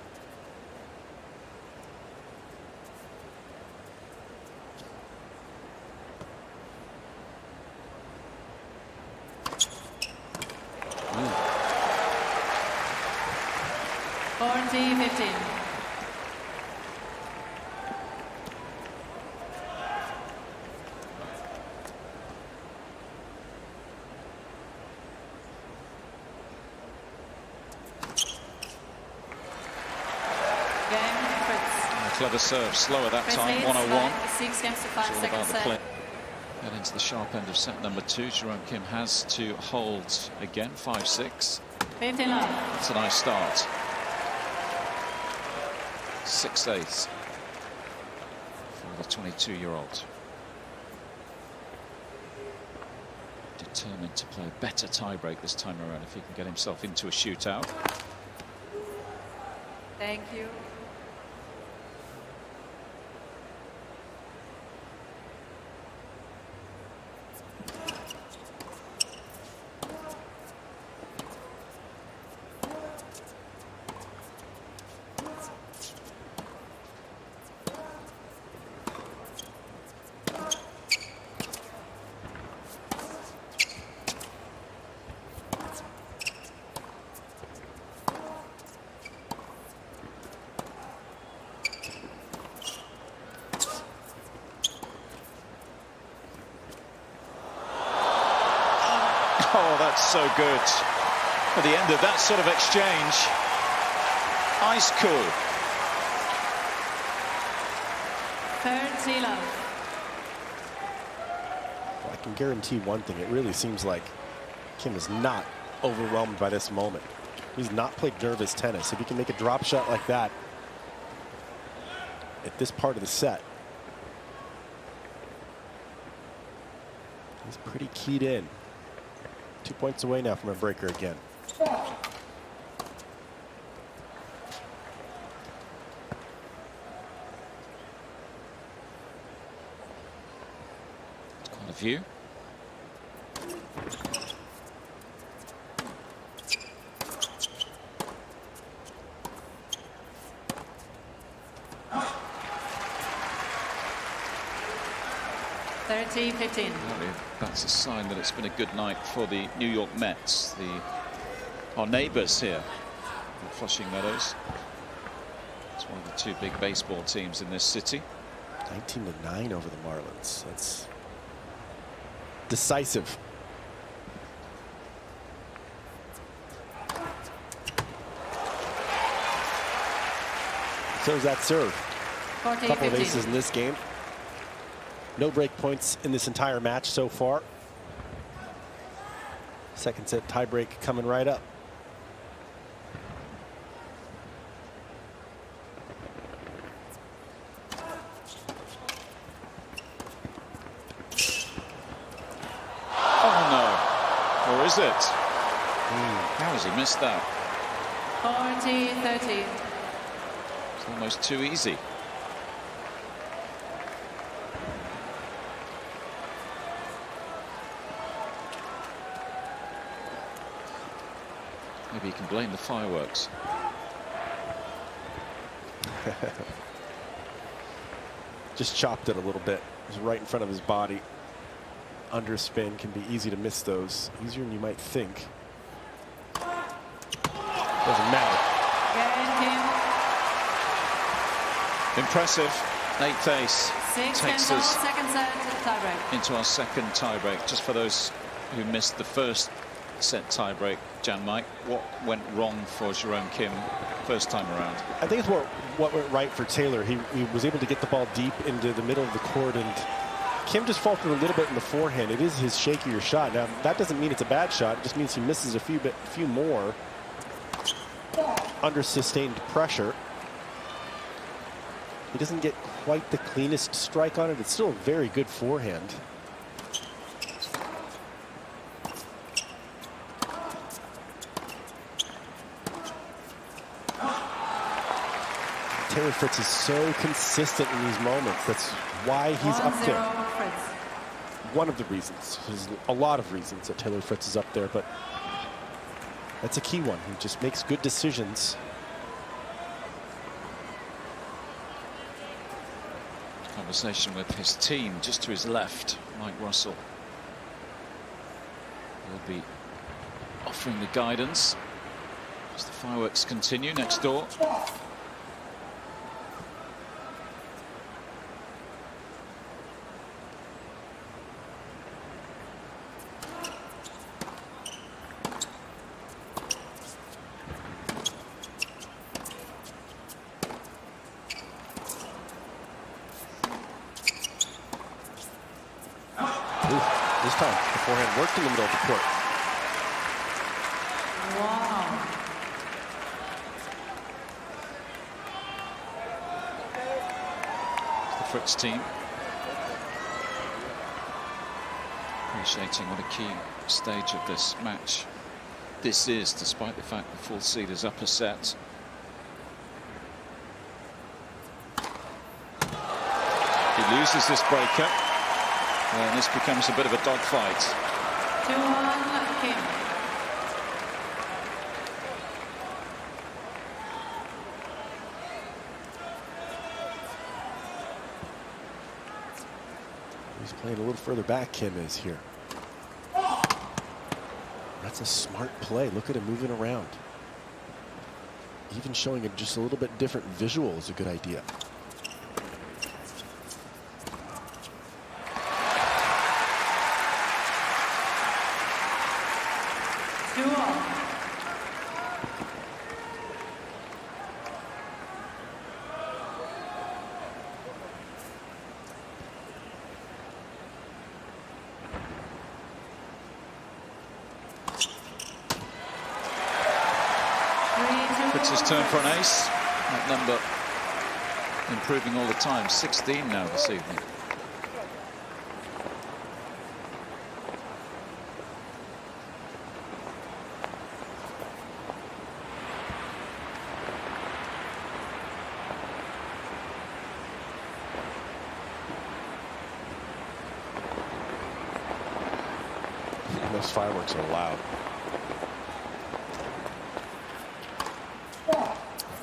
Clever serve, slower that time, 101. 6 games to 5 It's all second about the set. play. Get into the sharp end of set number 2. Jerome Kim has to hold again, 5-6. 15 love. That's a nice start. 6 ace for the 22-year-old. Determined to play a better tiebreak this time around if he can get himself into a shootout. Thank you. Oh, that's so good. At the end of that sort of exchange, ice cool. Third love. Well, I can guarantee one thing. It really seems like Kim is not overwhelmed by this moment. He's not played nervous tennis. If he can make a drop shot like that at this part of the set, he's pretty keyed in. 2 points away now from a breaker again. On a view. That's a sign that it's been a good night for the New York Mets, our neighbors here in Flushing Meadows. It's one of the two big baseball teams in this city. 19-9 over the Marlins. That's decisive. So is that serve. A couple of aces in this game. No break points in this entire match so far. Second set tiebreak coming right up. Oh no. Or is it? How has he missed that? 40-30. It's almost too easy. Maybe you can blame the fireworks. Just chopped it a little bit. It was right in front of his body. Underspin can be easy to miss those. Easier than you might think. Doesn't matter. Impressive. 8th ace. Takes us second set tiebreak. into our second tiebreak. Just for those who missed the first set tiebreak, Jan Mike, what went wrong for Jerome Kim first time around? I think it's what went right for Taylor. He was able to get the ball deep into the middle of the court, and Kim just faltered a little bit in the forehand. It is his shakier shot. Now that doesn't mean it's a bad shot. It just means he misses a few more under sustained pressure. He doesn't get quite the cleanest strike on it. It's still a very good forehand. Taylor Fritz is so consistent in these moments. That's why he's up there. One of the reasons. There's a lot of reasons that Taylor Fritz is up there, but that's a key one. He just makes good decisions. Conversation with his team just to his left, Mike Russell. Will be offering the guidance as the fireworks continue next door. This time, the forehand worked in the middle of the court. Wow. The Fritz team appreciating what a key stage of this match this is, despite the fact the full seed is up a set. He loses this breaker. And this becomes a bit of a dogfight. 2-1 Kim. He's playing a little further back, Kim is here. That's a smart play. Look at him moving around. Even showing it just a little bit different visual is a good idea. Fritz's turn for an ace. That number improving all the time. 16 now this evening. Those fireworks are loud.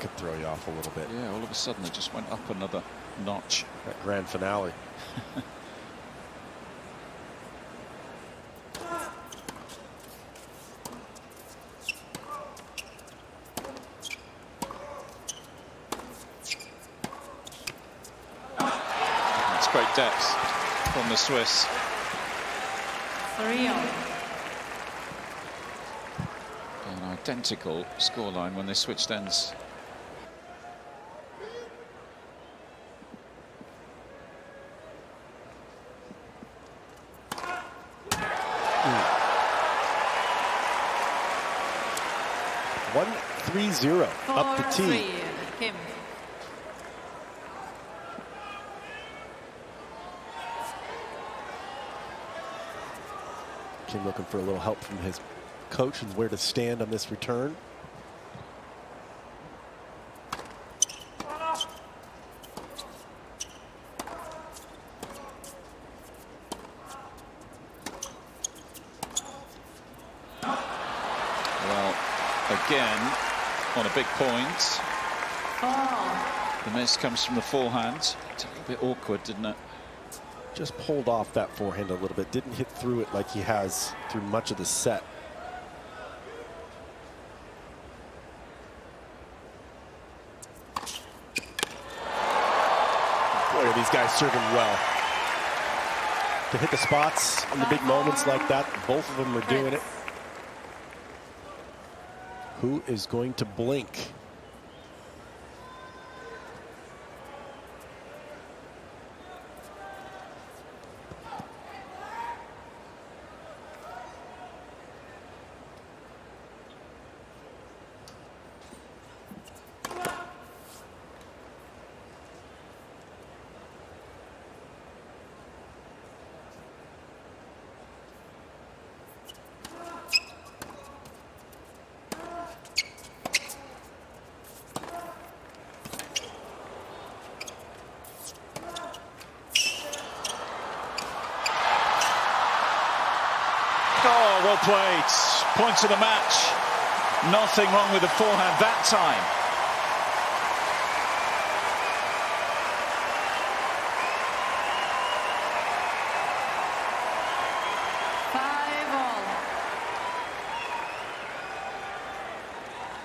Could throw you off a little bit. Yeah, all of a sudden it just went up another notch. That grand finale. That's great depth from the Swiss. 3-all. An identical scoreline when they switched ends. One 3-0 up the tee. Kim. Kim looking for a little help from his coach and where to stand on this return. Well, again, on a big point. The miss comes from the forehand. It's a little bit awkward, didn't it? Just pulled off that forehand a little bit. Didn't hit through it like he has through much of the set. Boy, are these guys serving well. To hit the spots in the big moments like that, both of them are doing it. Who is going to blink? Oh, well played. Point of the match. Nothing wrong with the forehand that time.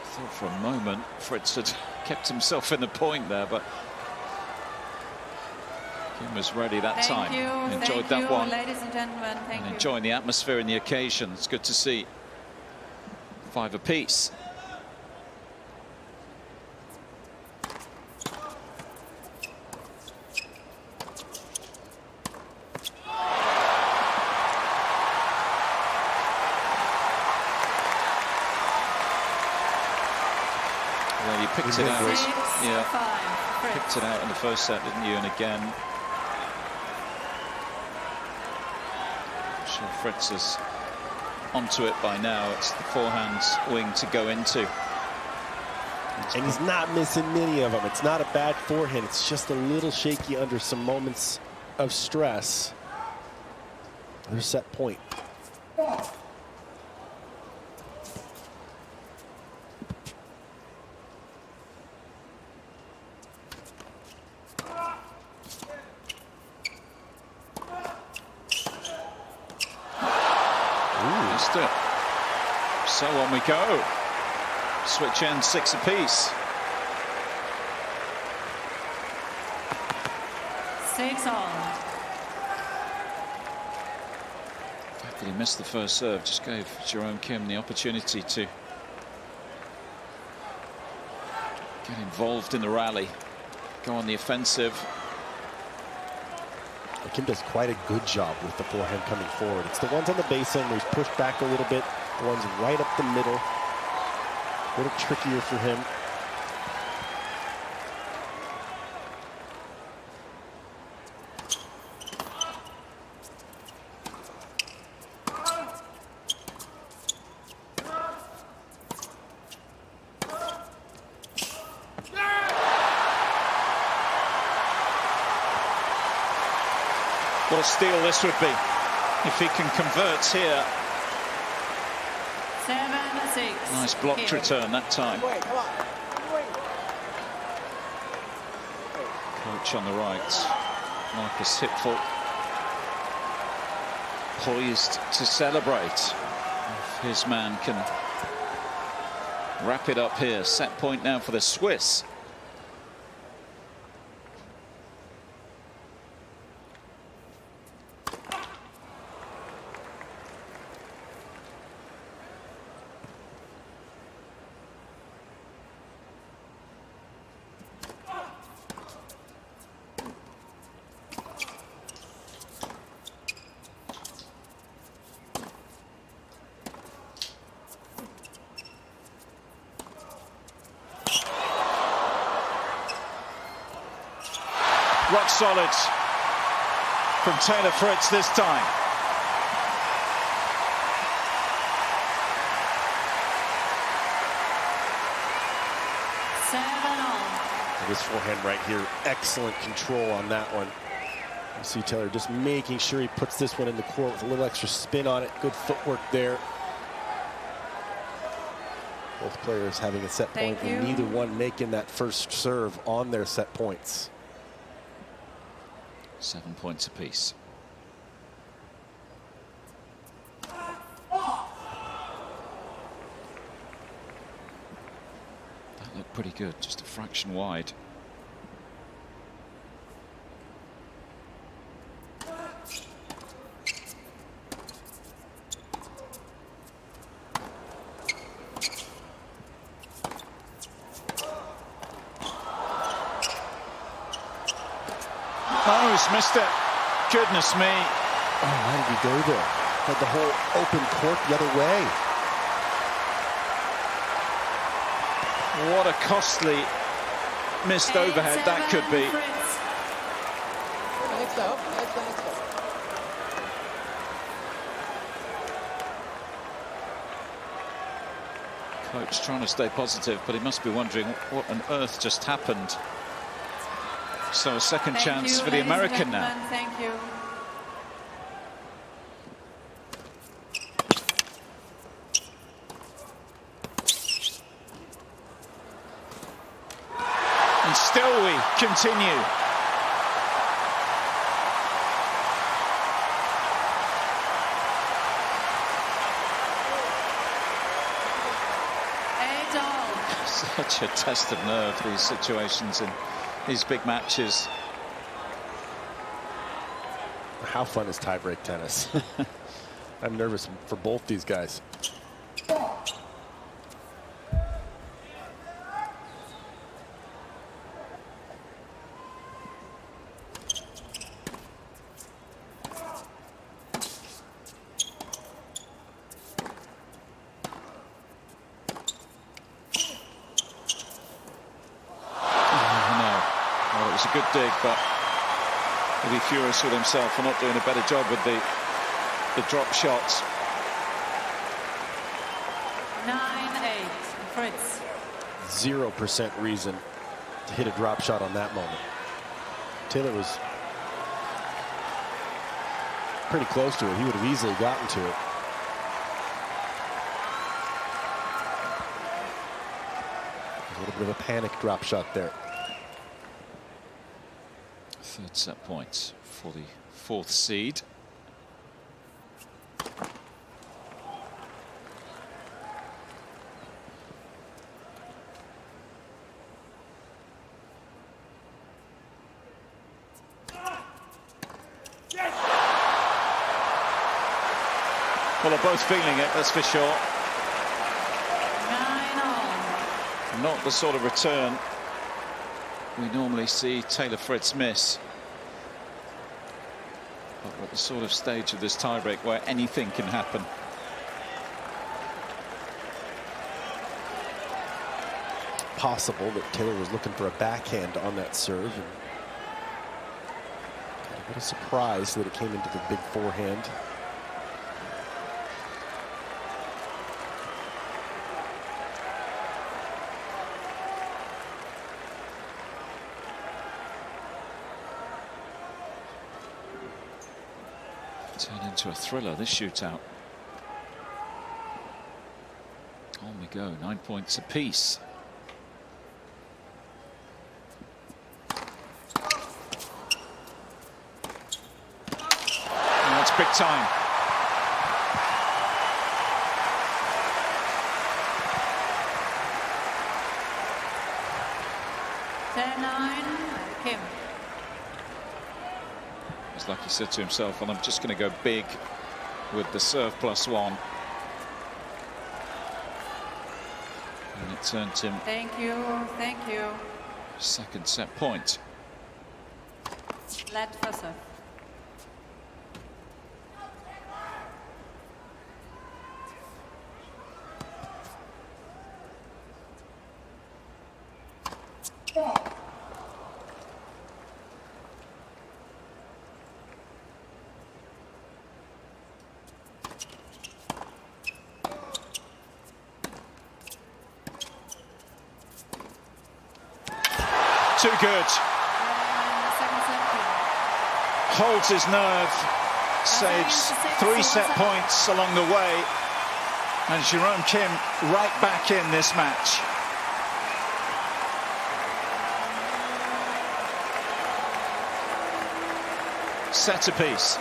I thought for a moment Fritz had kept himself in the point there, but Kim was ready that time. Enjoyed that one. Ladies and gentlemen, thank you. Enjoying the atmosphere and the occasion. It's good to see. 5 apiece. Well, you picked it out. Yeah, picked it out in the first set, didn't you? And again, I'm sure Fritz is onto it by now. It's the forehand wing to go into. And he's not missing many of them. It's not a bad forehand. It's just a little shaky under some moments of stress. Their set point. Missed it. So on we go. Switch in 6 apiece. 6-all. The fact that he missed the first serve just gave Jerome Kim the opportunity to get involved in the rally, go on the offensive. Kim does quite a good job with the forehand coming forward. It's the ones on the baseline where he's pushed back a little bit, the ones right up the middle. A little trickier for him. What a steal this would be if he can convert here. 7-6. Nice blocked return that time. Coach on the right, Marcus Hipfel, poised to celebrate. If his man can wrap it up here. Set point now for the Swiss. Rock solid from Taylor Fritz this time. This forehand right here, excellent control on that one. You see Taylor just making sure he puts this one in the court with a little extra spin on it. Good footwork there. Both players having a set point and neither one making that first serve on their set points. 7 points apiece. That looked pretty good, just a fraction wide. Oh, he's missed it. Goodness me. Oh, why did he go there? Had the whole open court the other way. What a costly missed overhead that could be. Coach trying to stay positive, but he must be wondering what on earth just happened. So a second chance for the American now. Thank you. And still we continue. Such a test of nerve, these situations in these big matches. How fun is tiebreak tennis? I'm nervous for both these guys. A good dig, but he'll be furious with himself for not doing a better job with the drop shots. 9-8, Fritz. 0% reason to hit a drop shot on that moment. Taylor was pretty close to it. He would have easily gotten to it. A little bit of a panic drop shot there. Third set point for the fourth seed. Well, they're both feeling it, that's for sure. 9-all. Not the sort of return we normally see Taylor Fritz miss. But we're at the sort of stage of this tiebreak where anything can happen. possible that Taylor was looking for a backhand on that serve. And what a surprise that it came into the big forehand. Turn into a thriller, this shootout. On we go, 9 points apiece. That's big time. Kim. It's like he said to himself, well, I'm just going to go big with the serve +1. And it turned him. Thank you, thank you. Second set point. Let for serve. Too good. Holds his nerve, saves 3 set points along the way, and Jerome Kim right back in this match. Set apiece.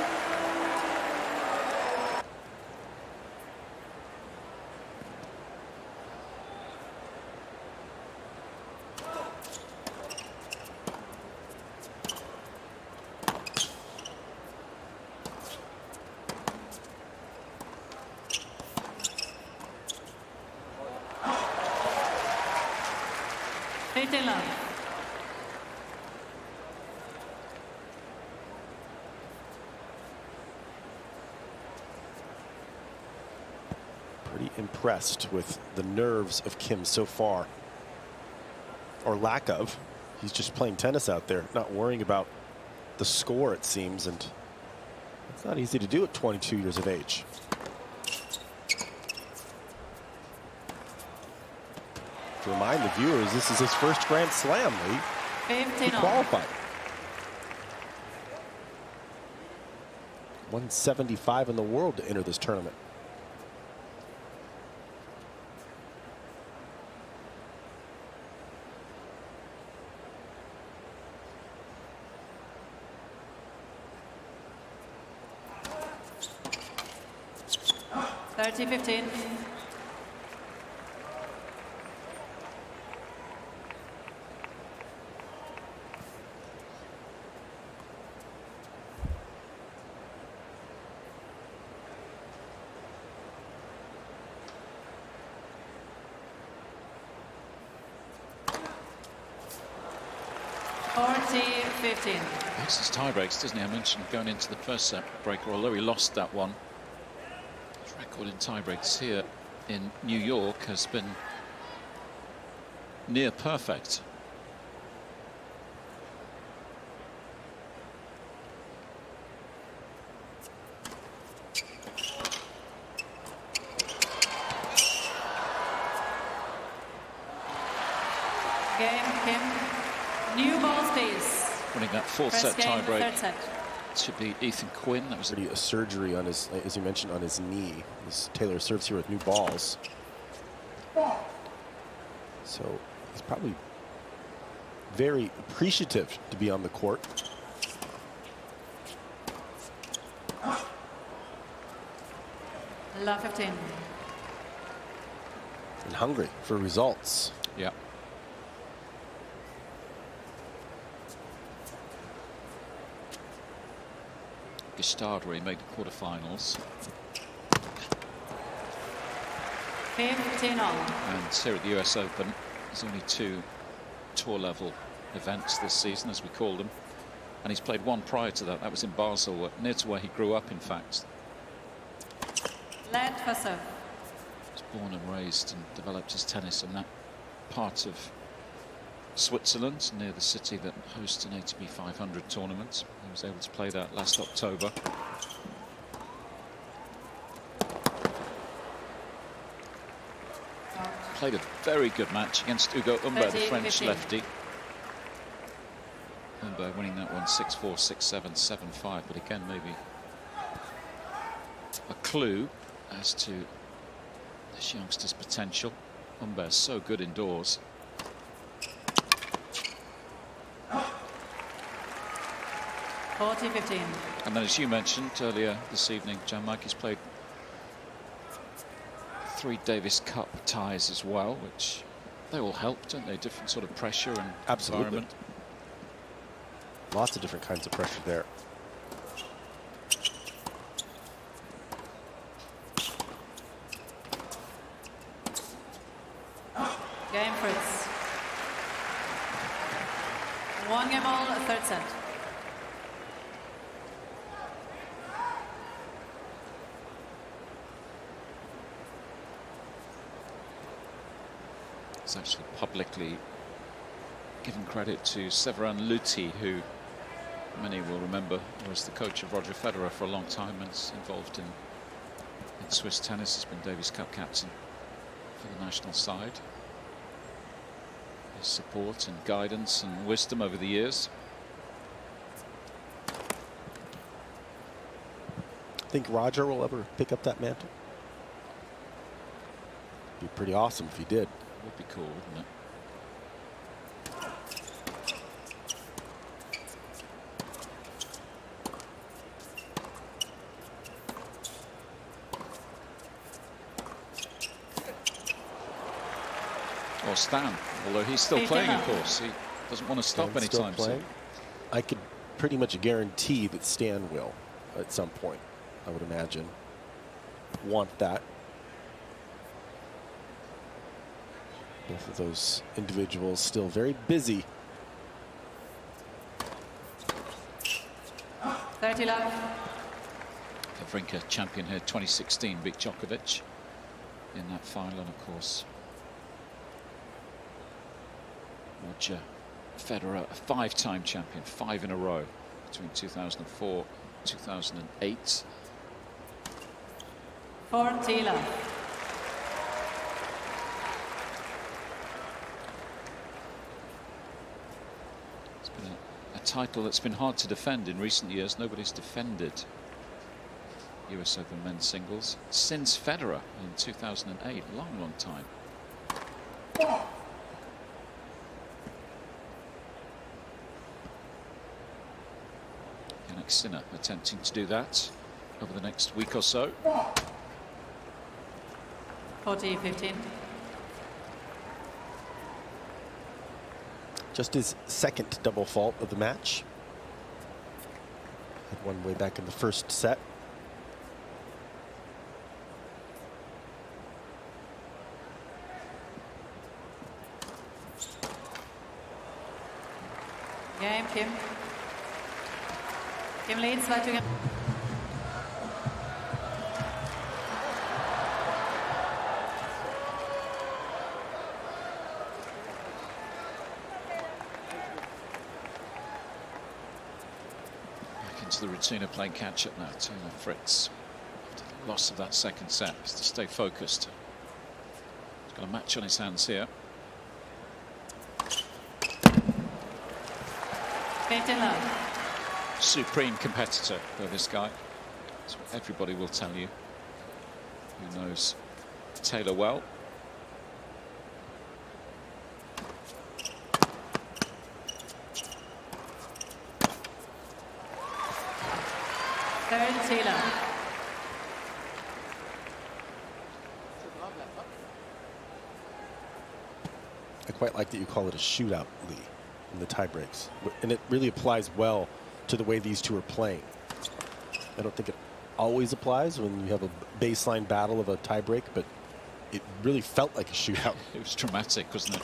Pretty impressed with the nerves of Kim so far, or lack of. He's just playing tennis out there, not worrying about the score, it seems, and it's not easy to do at 22 years of age. To remind the viewers, this is his first Grand Slam league. He qualified. 175 in the world to enter this tournament. $30-15. Makes his tie breaks, doesn't he? I mentioned going into the first set breaker, although he lost that one. His record in tie breaks here in New York has been near perfect. Game, Kim. New ball space. Winning that fourth set tie break. Should be Ethan Quinn. That was a surgery on his, as you mentioned, on his knee. This Taylor serves here with new balls. So he's probably very appreciative to be on the court. Love 15. And hungry for results. Yeah. Gestard, where he made the quarterfinals. 15 all. And here at the US Open, there's only 2 tour level events this season, as we call them. And he's played one prior to that. That was in Basel, near to where he grew up, in fact. Let for serve. He was born and raised and developed his tennis in that part of Switzerland, near the city that hosts an ATP 500 tournament. He was able to play that last October. Played a very good match against Ugo Humbert, the French lefty. Humbert winning that one 6-4, 6-7, 7-5. But again, maybe a clue as to this youngster's potential. Humbert's so good indoors. (40-15). And then, as you mentioned earlier this evening, Jannik has played 3 Davis Cup ties as well, which they all help, don't they? Different sort of pressure and environment. Lots of different kinds of pressure there. Game Fritz. 1 game all, third set. It's actually publicly given credit to Severin Luthi, who many will remember was the coach of Roger Federer for a long time and is involved in Swiss tennis. Has been Davis Cup captain for the national side. His support and guidance and wisdom over the years. Think Roger will ever pick up that mantle? Be pretty awesome if he did. Would be cool, wouldn't it? Or Stan, although he's still playing, of course. He doesn't want to stop anytime soon. I could pretty much guarantee that Stan will at some point, I would imagine. Want that. Both of those individuals still very busy. 30 love. Wawrinka, champion here, 2016, beat Djokovic in that final, and of course Roger Federer, a 5-time champion, 5 in a row between 2004 and 2008. For Taylor. It's been a title that's been hard to defend in recent years. Nobody's defended US Open men's singles since Federer in 2008. Long time. Jannik Sinner attempting to do that over the next week or so. 40-15. Just his second double fault of the match. Had one way back in the first set. Game, Kim. Kim leads 2-2. Into the routine of playing catch-up now. Taylor Fritz, after the loss of that second set, has to stay focused. He's got a match on his hands here. 15 love. Supreme competitor, though, this guy. That's what everybody will tell you who knows Taylor well. Third Taylor. I quite like that you call it a shootout, Lee, in the tie breaks. And it really applies well to the way these two are playing. I don't think it always applies when you have a baseline battle of a tie break, but it really felt like a shootout. It was dramatic, wasn't it?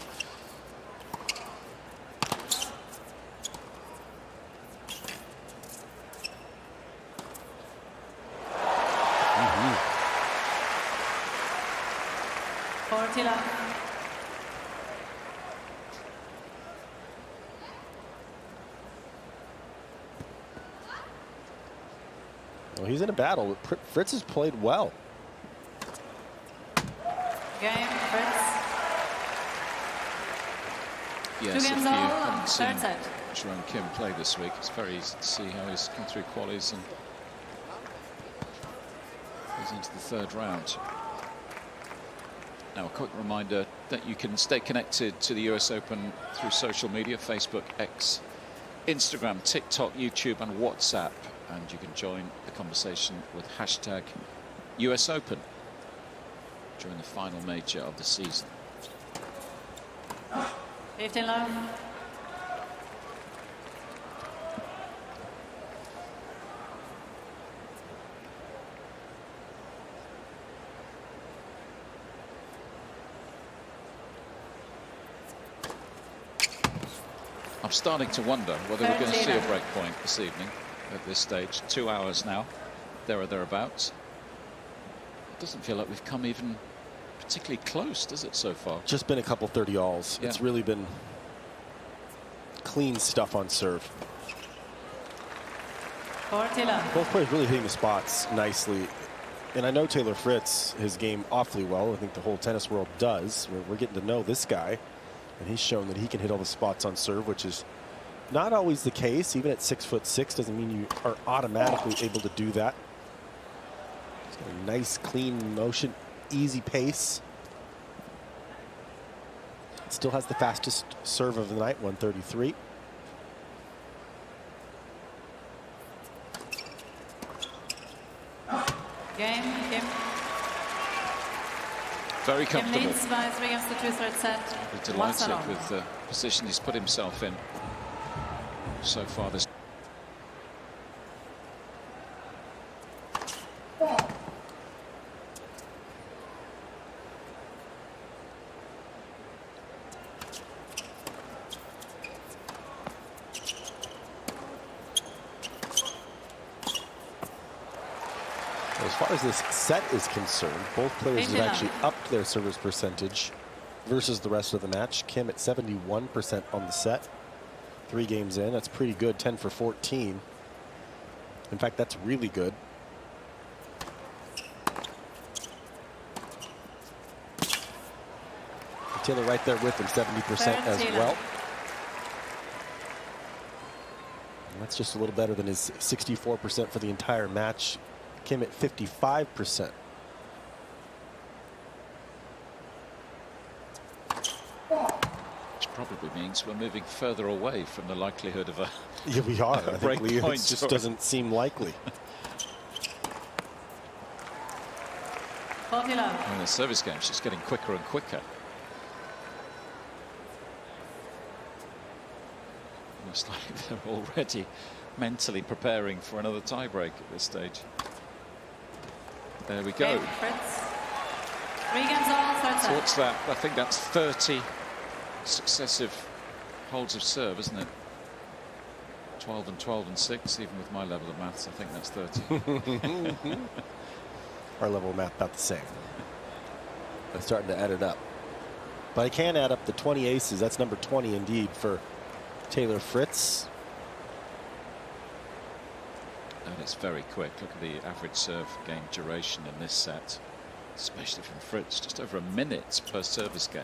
Well, he's in a battle. Fritz has played well. Game, Fritz. Yes, if you games all, haven't seen third set. Jerome Kim play this week, it's very easy to see how he's come through qualies and goes into the third round. Now, a quick reminder that you can stay connected to the US Open through social media, Facebook, X, Instagram, TikTok, YouTube and WhatsApp. And you can join the conversation with hashtag US Open during the final major of the season. 15 love. I'm starting to wonder whether we're going to see a break point this evening at this stage. 2 hours now, there or thereabouts. It doesn't feel like we've come even particularly close, does it, so far? Just been a couple 30-alls. Yeah. It's really been clean stuff on serve. For Taylor. Both players really hitting the spots nicely. And I know Taylor Fritz, his game awfully well. I think the whole tennis world does. We're getting to know this guy. And he's shown that he can hit all the spots on serve, which is not always the case. Even at 6'6", doesn't mean you are automatically able to do that. He's got a nice, clean motion, easy pace. Still has the fastest serve of the night, 133. Game, Kim. Very Kim comfortable. leads by 3 games to 2 third set. We're delighted with the position he's put himself in so far this. As far as this set is concerned, both players have actually upped their service percentage versus the rest of the match. Kim at 71% on the set. 3 games in, that's pretty good, 10 for 14. In fact, that's really good. Taylor right there with him, 70% as well. And that's just a little better than his 64% for the entire match. Kim at 55%. Which probably means we're moving further away from the likelihood of a Yeah, we are. I break think point it just doesn't seem likely. And the service game's just getting quicker and quicker. Almost like they're already mentally preparing for another tiebreak at this stage. There we go. Game, Fritz. 3 games all, third set. So what's that? I think that's 30 successive holds of serve, isn't it? 12 and 12 and 6, even with my level of maths, I think that's 30. Our level of math about the same. I'm starting to add it up. But I can add up the 20 aces. That's number 20 indeed for Taylor Fritz. And it's very quick. Look at the average serve game duration in this set, especially from Fritz, just over a minute per service game.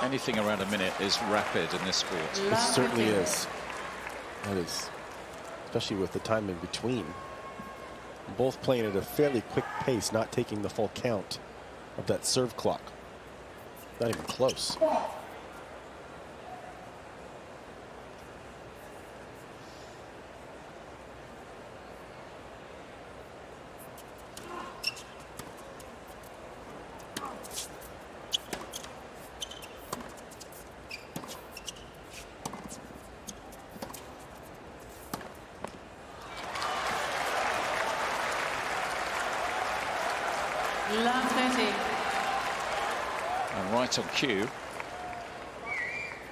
Anything around a minute is rapid in this sport. It certainly is. That is, especially with the time in between. Both playing at a fairly quick pace, not taking the full count of that serve clock. Not even close. Love 30. And right on cue,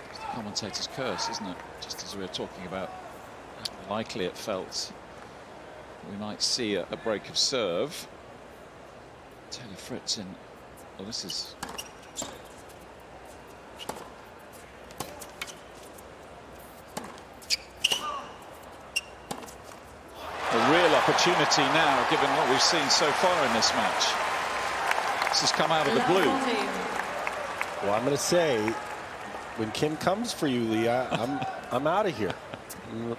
it's the commentator's curse, isn't it? Just as we were talking about how likely it felt we might see a break of serve. Taylor Fritz in. Well, this is. opportunity now, given what we've seen so far in this match. This has come out of the blue. Well, I'm going to say, when Kim comes for you, Leah, I'm out of here. I'm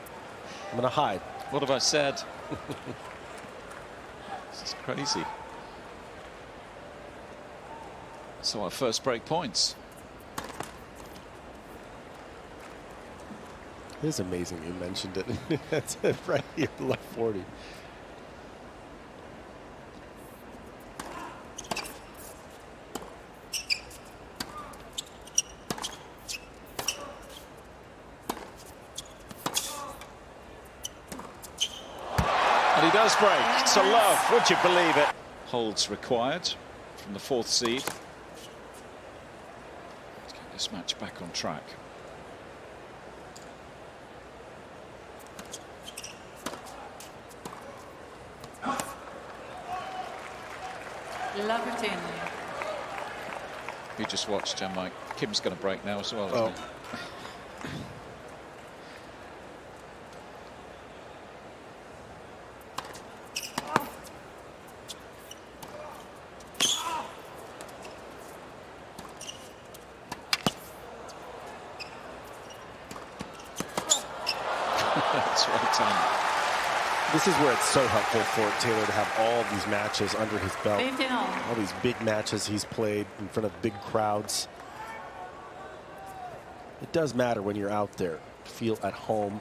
going to hide. What have I said? This is crazy. So our first break points. It is amazing you mentioned it. That's it right here, left 40. And he does break to love, would you believe it? Holds required from the 4th seed. Let's get this match back on track. Love 15. You just watched, Jannik. Kim's going to break now as well, isn't Oh. he? That's right, Tom. This is where it's so helpful for Taylor to have all these matches under his belt. 15 all. All these big matches he's played in front of big crowds. It does matter when you're out there. Feel at home.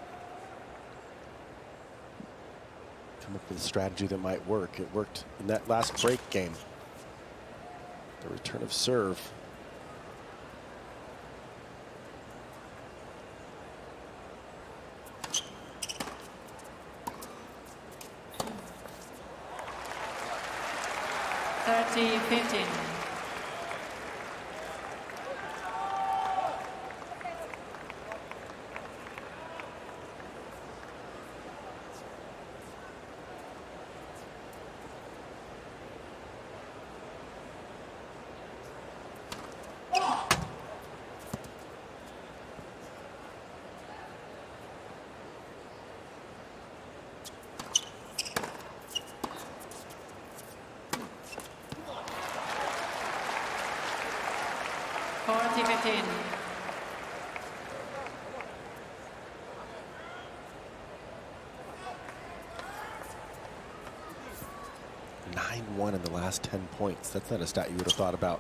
Come up with a strategy that might work. It worked in that last break game. The return of serve. Thirty, 15. T15. Nine-1 in the last 10 points. That's not a stat you would have thought about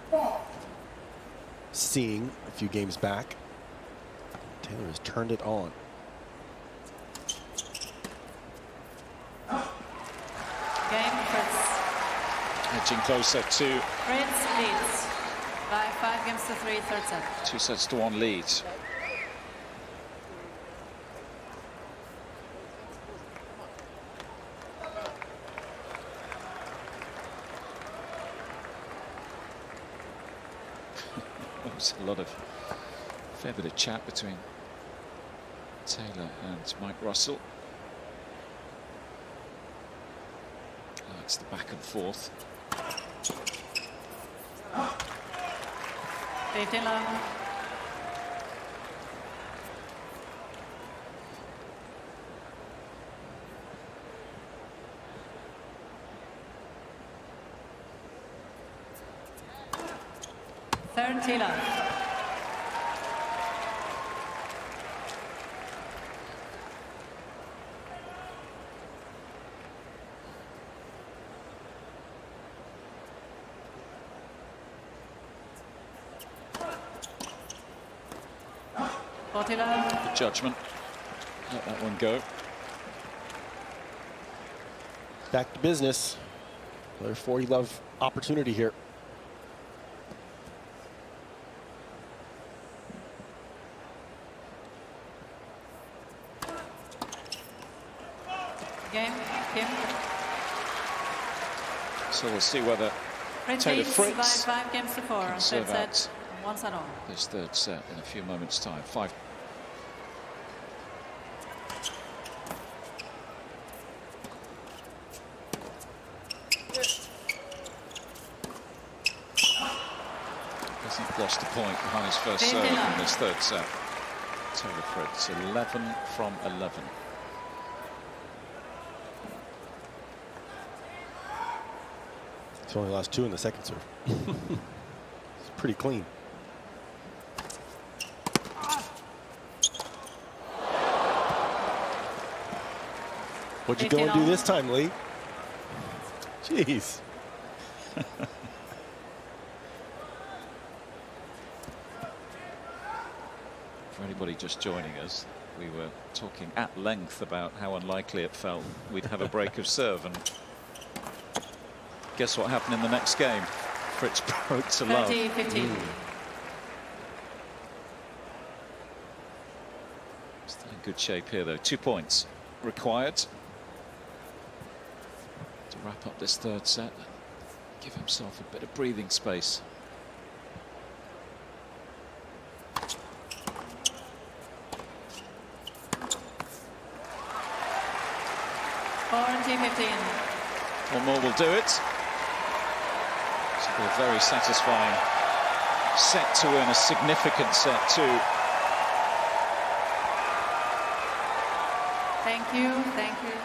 seeing a few games back. Taylor has turned it on. Game, Fritz. Edging closer to Fritz leads by 5 games to 3, third set. 2 sets to 1 lead. There's a lot of fair bit of chat between Taylor and Mike Russell. It's the back and forth. 15 love. Third Taylor. Good judgment. Let that one go. Back to business. Another 40 love opportunity here. Game, Kim. So we'll see whether Fritz Taylor leads Fritz by 5 games to 4. can Third serve set, out 1 set all. this third set in a few moments' time. 5. Hasn't lost a point behind his first serve in this third set. Taylor Fritz, 11 from 11. only lost 2 in the second serve. It's pretty clean. What'd you go and do this time, Lee? Jeez. For anybody just joining us, we were talking at length about how unlikely it felt we'd have a break of serve, and guess what happened in the next game? Fritz broke to love. 30-15. Still in good shape here, though. 2 points required to wrap up this third set and give himself a bit of breathing space. One more will do it. This will be a very satisfying set to win, a significant set too. Thank you, thank you.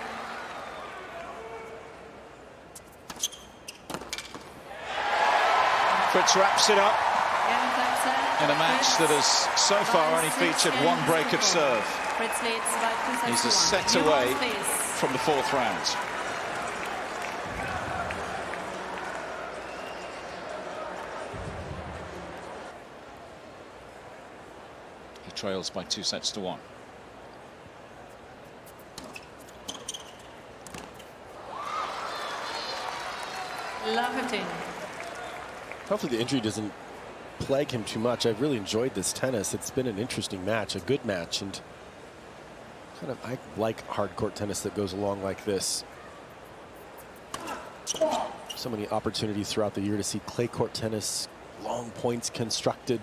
Fritz wraps it up Yeah, that's it. in a match that has so far only featured one break of serve. Fritz leads by 2 sets He's to a 1. set You away hold, please. from the fourth round. He trails by 2 sets to 1. Love 15. Hopefully the injury doesn't plague him too much. I've really enjoyed this tennis. It's been an interesting match, a good match, and I like hard court tennis that goes along like this. So many opportunities throughout the year to see clay court tennis, long points constructed.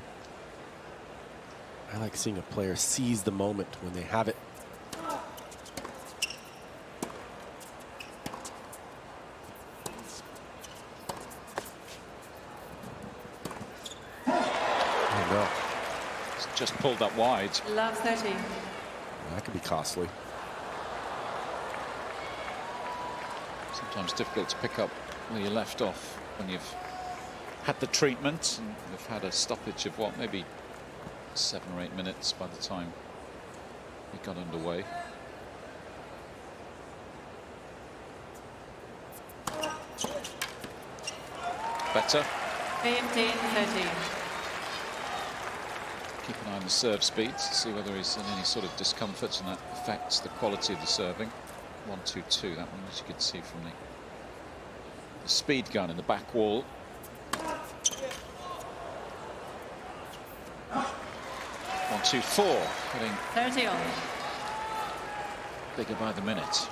I like seeing a player seize the moment when they have it. Oh no. He's just pulled up wide. Love 30. That could be costly. Sometimes difficult to pick up where you left off when you've had the treatment and you've had a stoppage of what, maybe 7 or 8 minutes by the time we got underway. Better. 15-30. Keep an eye on the serve speed to see whether he's in any sort of discomfort, and that affects the quality of the serving. 1-2-2, that one, as you can see from the speed gun in the back wall. 1-2-4, getting 30 on. bigger by the minute.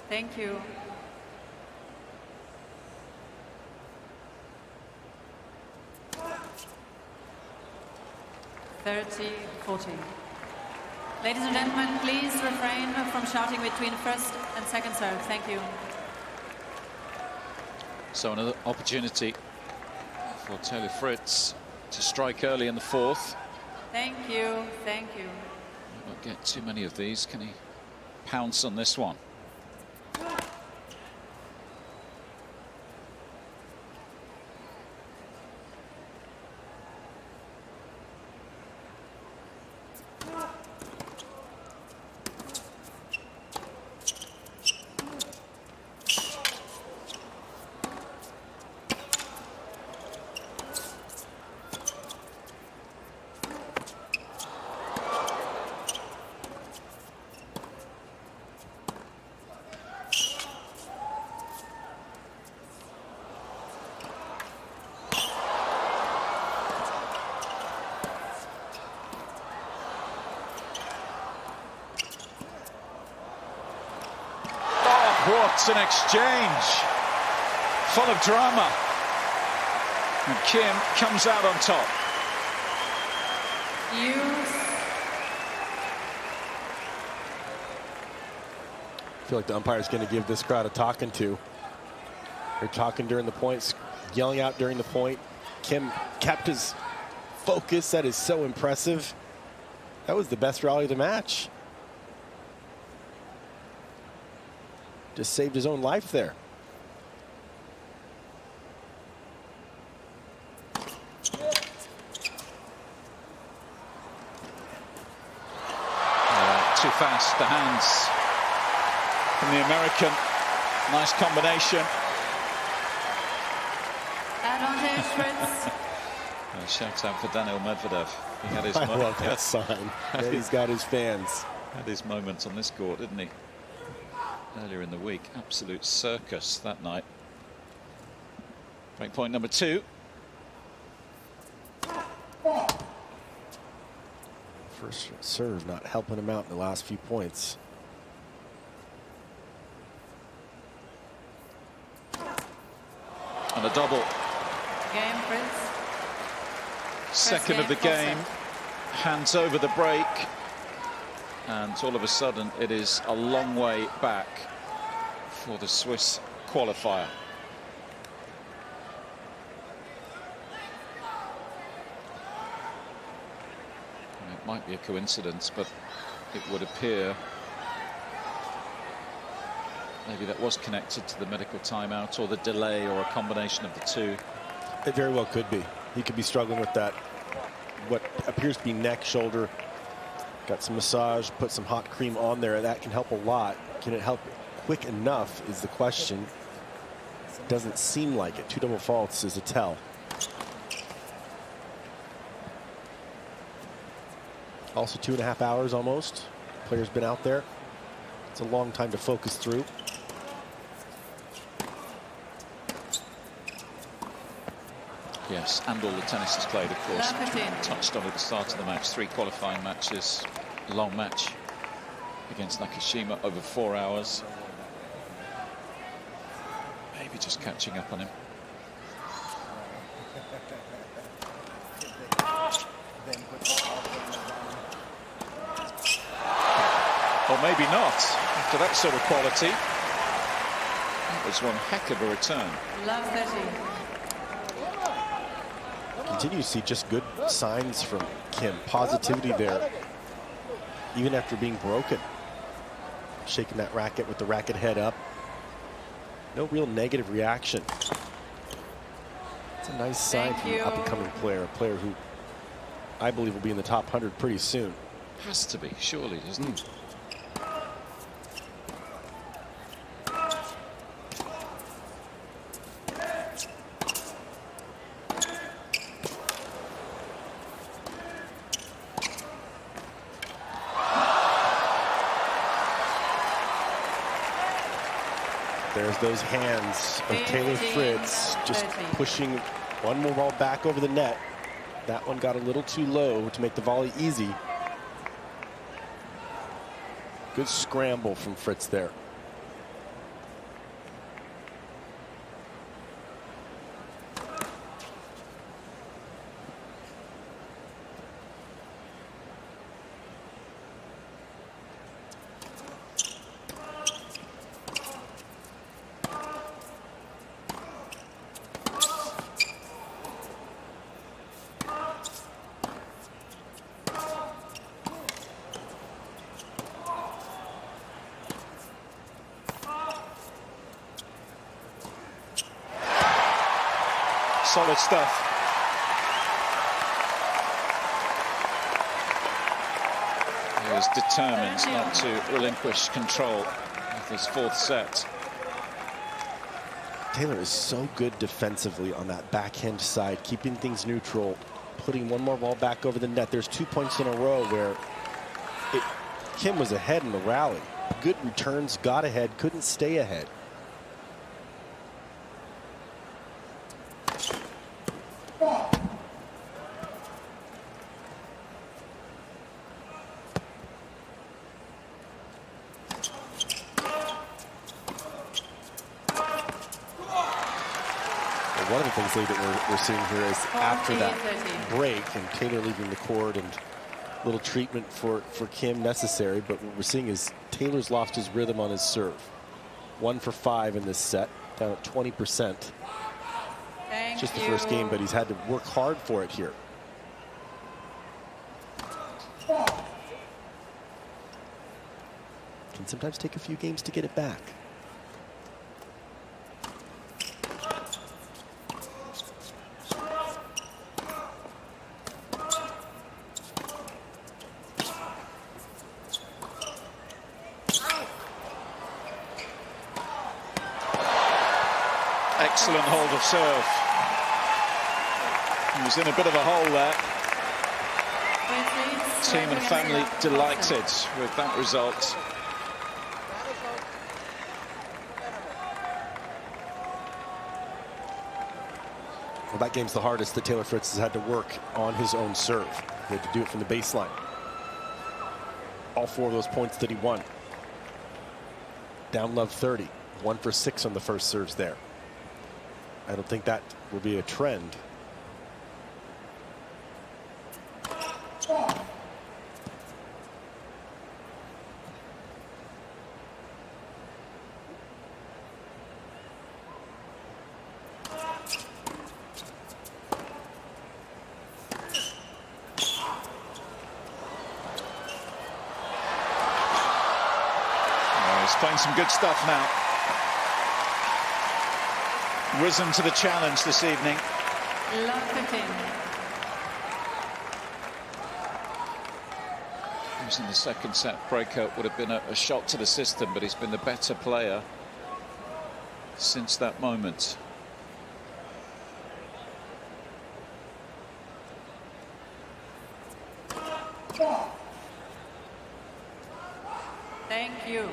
Thank you. (30-40). Ladies and gentlemen, please refrain from shouting between first and second serve. Thank you. So another opportunity for Taylor Fritz to strike early in the fourth. Thank you. Thank you. Might not get too many of these. Can he pounce on this one? What an exchange, full of drama, and Kim comes out on top. I feel like the umpire's going to give this crowd a talking to. They're talking during the points, yelling out during the point. Kim kept his focus. That is so impressive. That was the best rally of the match. Just saved his own life there. Too fast, the hands from the American. Nice combination. Advantage, Fritz. Shout out for Daniil Medvedev. He had his I love that sign. Yeah, he's got his fans. Had his moments on this court, didn't he? Earlier in the week. Absolute circus that night. Break point number 2. First serve not helping him out in the last few points. And a double. Game, Fritz. Second of the game. Hands over the break. And all of a sudden, it is a long way back for the Swiss qualifier. It might be a coincidence, but it would appear maybe that was connected to the medical timeout or the delay or a combination of the two. It very well could be. He could be struggling with that, what appears to be neck, shoulder. Got some massage, put some hot cream on there. That can help a lot. Can it help quick enough is the question. Doesn't seem like it. 2 double faults is a tell. Also 2.5 hours almost. Player's been out there. It's a long time to focus through. Yes, and all the tennis is played, of course. Touched on at the start of the match. 3 qualifying matches. Long match against Nakashima over 4 hours. Maybe just catching up on him. Or maybe not, after that sort of quality. That was one heck of a return. Love 30. Continue to see just good signs from Kim. Positivity there, even after being broken. Shaking that racket with the racket head up. No real negative reaction. It's a nice sign from an up-and-coming player, a player who I believe will be in the top 100 pretty soon. Has to be, surely, doesn't it? There's those hands of Taylor Fritz just pushing one more ball back over the net. That one got a little too low to make the volley easy. Good scramble from Fritz there. Solid stuff. He was determined not to relinquish control of his 4th set. Taylor is so good defensively on that backhand side, keeping things neutral, putting one more ball back over the net. There's 2 points in a row where Kim was ahead in the rally. Good returns, got ahead, couldn't stay ahead. One of the things that we're seeing here is after that break and Taylor leaving the court and little treatment for Kim necessary, but what we're seeing is Taylor's lost his rhythm on his serve. 1 for 5 in this set, down at 20%. Just the first game, but he's had to work hard for it here. Can sometimes take a few games to get it back. Excellent hold of serve. He was in a bit of a hole there. Team and family delighted with that result. Well, that game's the hardest that Taylor Fritz has had to work on his own serve. He had to do it from the baseline. All 4 of those points that he won. Down love 30. 1 for 6 on the first serves there. I don't think that will be a trend. He's playing some good stuff now. Risen to the challenge this evening. Love 15. Losing the second set breakup would have been a shot to the system, but he's been the better player since that moment. Thank you.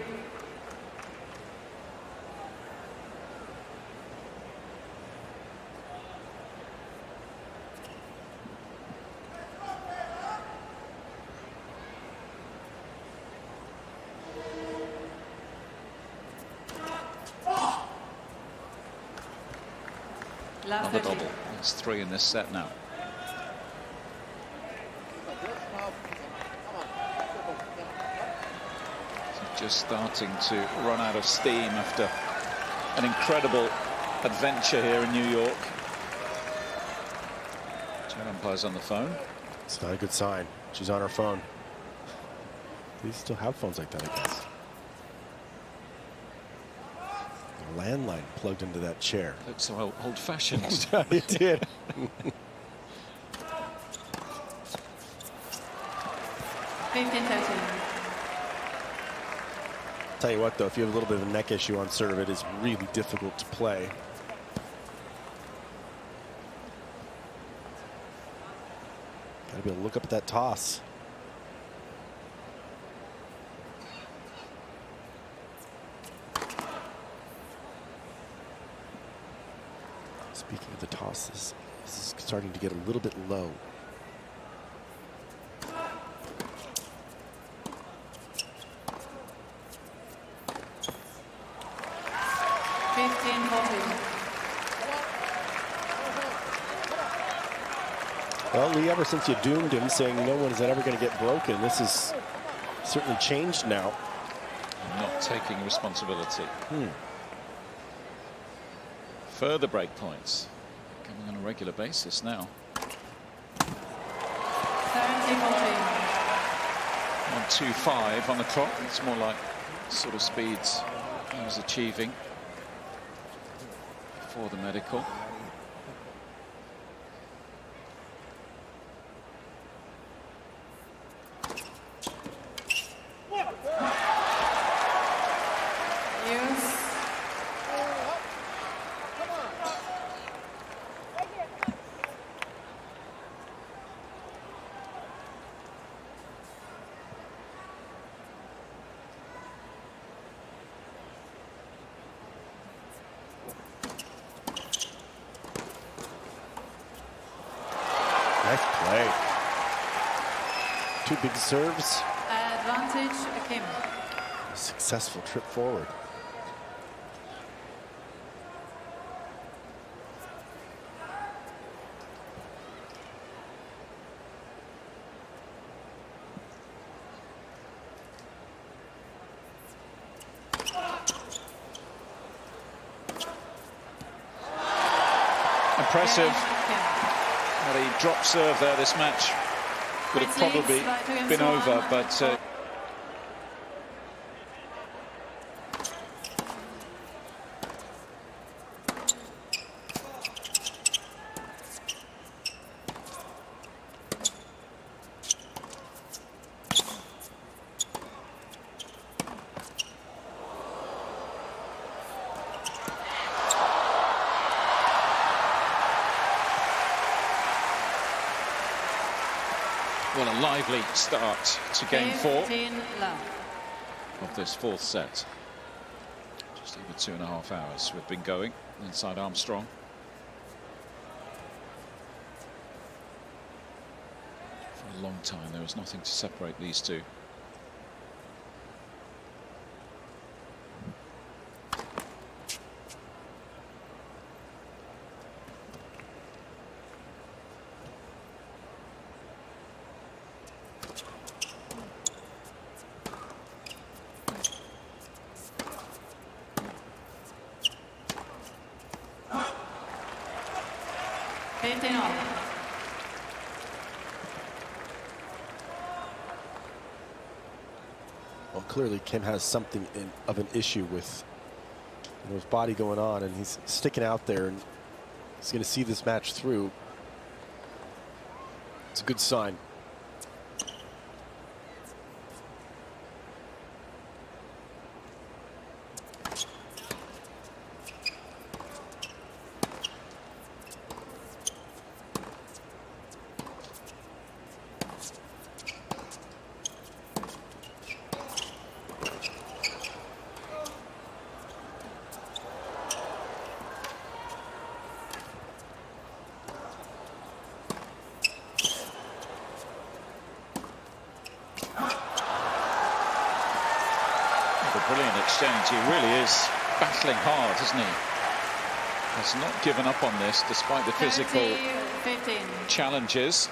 Another double. That's 3 in this set now. So just starting to run out of steam after an incredible adventure here in New York. Chair umpire's on the phone. It's not a good sign. She's on her phone. They still have phones like that, I guess. Landline plugged into that chair. Looks so old-fashioned. It did. Tell you what, though, if you have a little bit of a neck issue on serve, it is really difficult to play. Got to be able to look up at that toss. Speaking of the tosses, this is starting to get a little bit low. Well, Lee, ever since you doomed him, saying no one is ever going to get broken, this has certainly changed now. Not taking responsibility. Further break points coming on a regular basis now. 1:25 on the clock. It's more like sort of speeds he was achieving before the medical. Two big serves. Advantage, Kim. A successful trip forward. impressive. Kim. Had a drop serve there, this match would have Fritz probably leads by 2 games been to over, 1. but well, a lively start to game 4 15 love. of this 4th set. Just over 2.5 hours we've been going inside Armstrong. For a long time there was nothing to separate these two. Well, clearly Kim has something of an issue with his body going on, and he's sticking out there, and he's going to see this match through. It's a good sign. Brilliant exchange. He really is battling hard, isn't he? Has not given up on this despite the physical 15. challenges.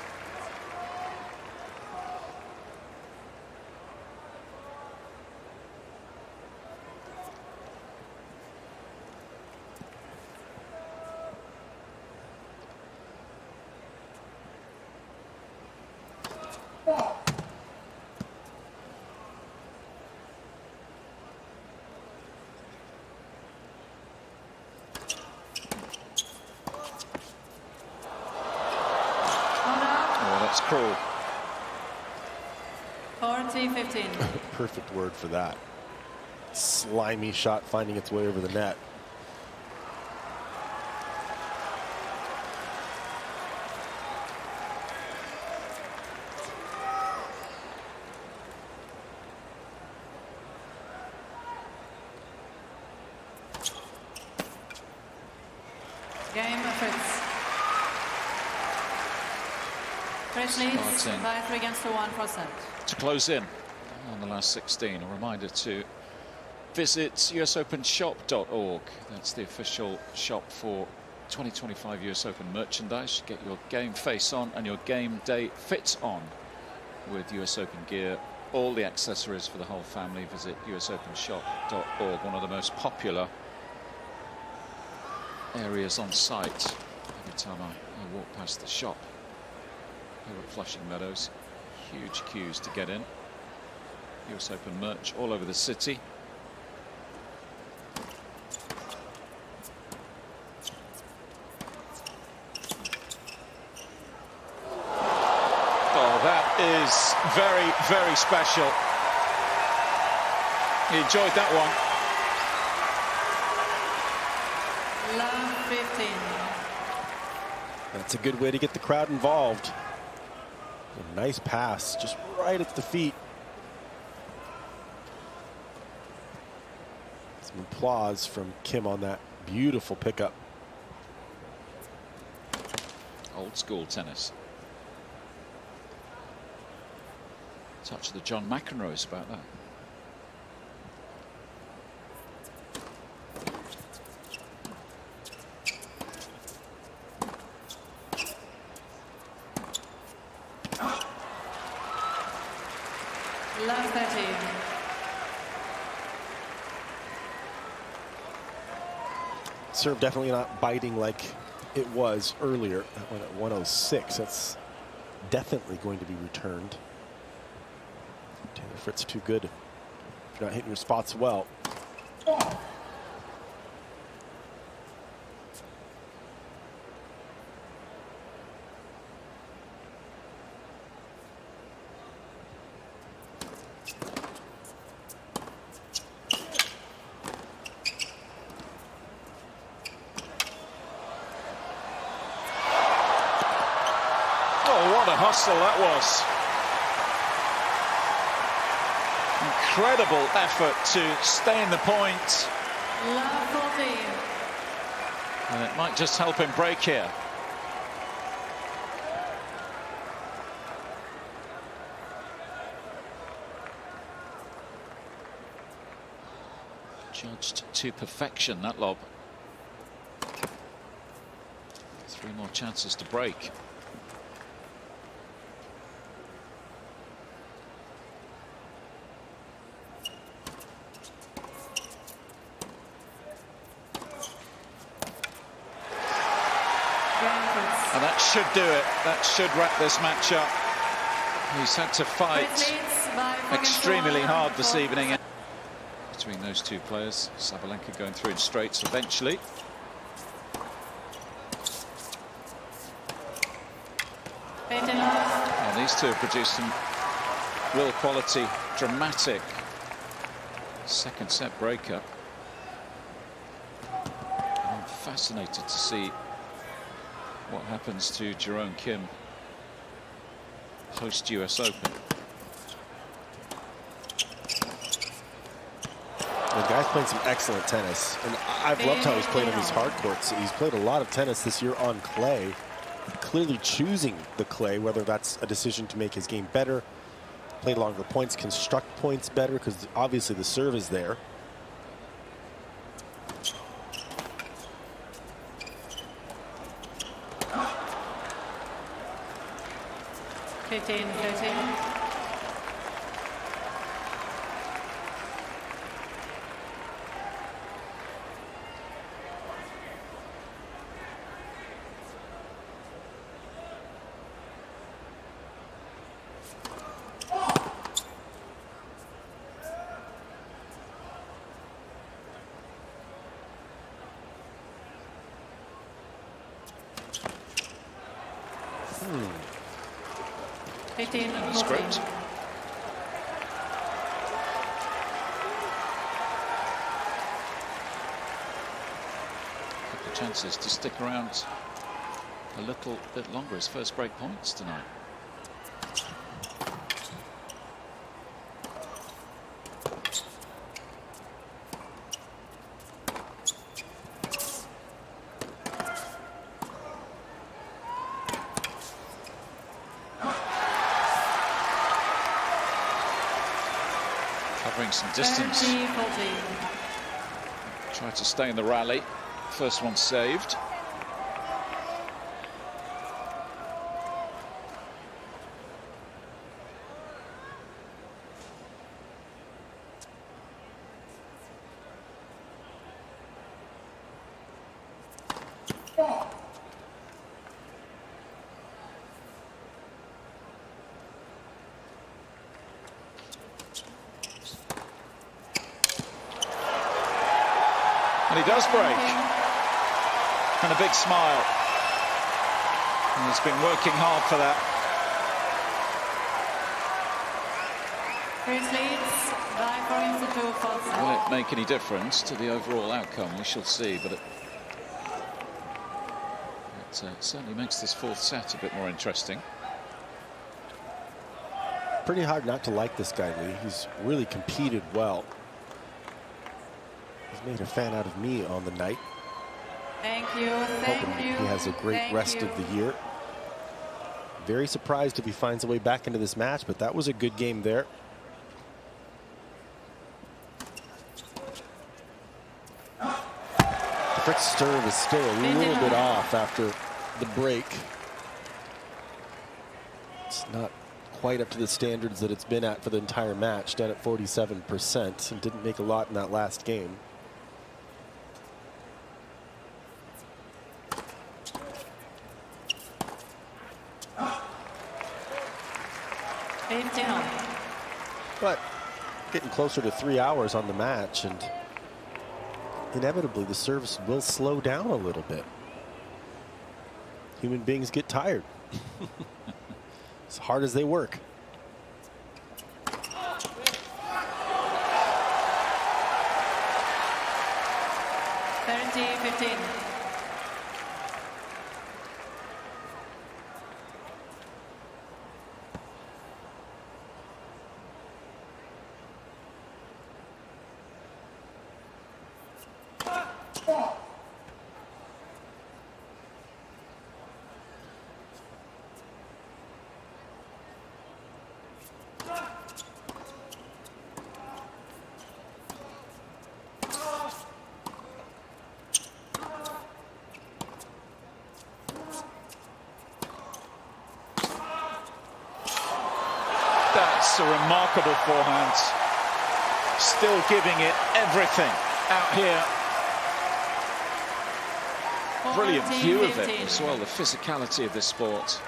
That's cruel. 40-15. Perfect word for that. Slimy shot finding its way over the net. Game Fritz. Fritz leads by 3 games to 1 for set. To close in on the last 16, a reminder to visit usopenshop.org. That's the official shop for 2025 US Open merchandise. Get your game face on and your game day fit on with US Open gear. All the accessories for the whole family. Visit usopenshop.org, one of the most popular areas on site. Every time I walk past the shop here at Flushing Meadows, huge queues to get in. US Open merch all over the city. Oh, that is very, very special. He enjoyed that one. Love 15. That's a good way to get the crowd involved. A nice pass, just right at the feet. Some applause from Kim on that beautiful pickup. Old school tennis. Touch of the John McEnroe's about that. Love 13. Serve definitely not biting like it was earlier. That one at 106. That's definitely going to be returned. Taylor Fritz too good if you're not hitting your spots well. Hustle that was. Incredible effort to stay in the point. And it might just help him break here. Judged to perfection, that lob. 3 more chances to break. And that should do it. That should wrap this match up. He's had to fight extremely hard this evening. Between those two players, Sabalenka going through in straights eventually. And these two have produced some real quality, dramatic second set breakup. I'm fascinated to see what happens to Jerome Kim post US Open. The guy's playing some excellent tennis, and I've loved how he's played on these hard courts. He's played a lot of tennis this year on clay, clearly choosing the clay, whether that's a decision to make his game better, play longer points, construct points better, because obviously the serve is there. Script. Couple of chances to stick around a little bit longer. His first break points tonight. Covering some distance. 30-40. Try to stay in the rally. First one saved. And he does break. And a big smile. And he's been working hard for that. Fritz leads by 4-2 for set. Will it make any difference to the overall outcome? We shall see, but it certainly makes this fourth set a bit more interesting. Pretty hard not to like this guy, Lee. He's really competed well. He's made a fan out of me on the night. Thank you. Hoping he has a great rest of the year. Very surprised if he finds a way back into this match, but that was a good game there. The Fritz serve is still a little bit off after the break. It's not quite up to the standards that it's been at for the entire match, down at 47%, and didn't make a lot in that last game. 15 all. But getting closer to 3 hours on the match, and inevitably the service will slow down a little bit. Human beings get tired as hard as they work. 30-15. That's a remarkable forehand. Still giving it everything out here. Brilliant view of it as well, the physicality of this sport.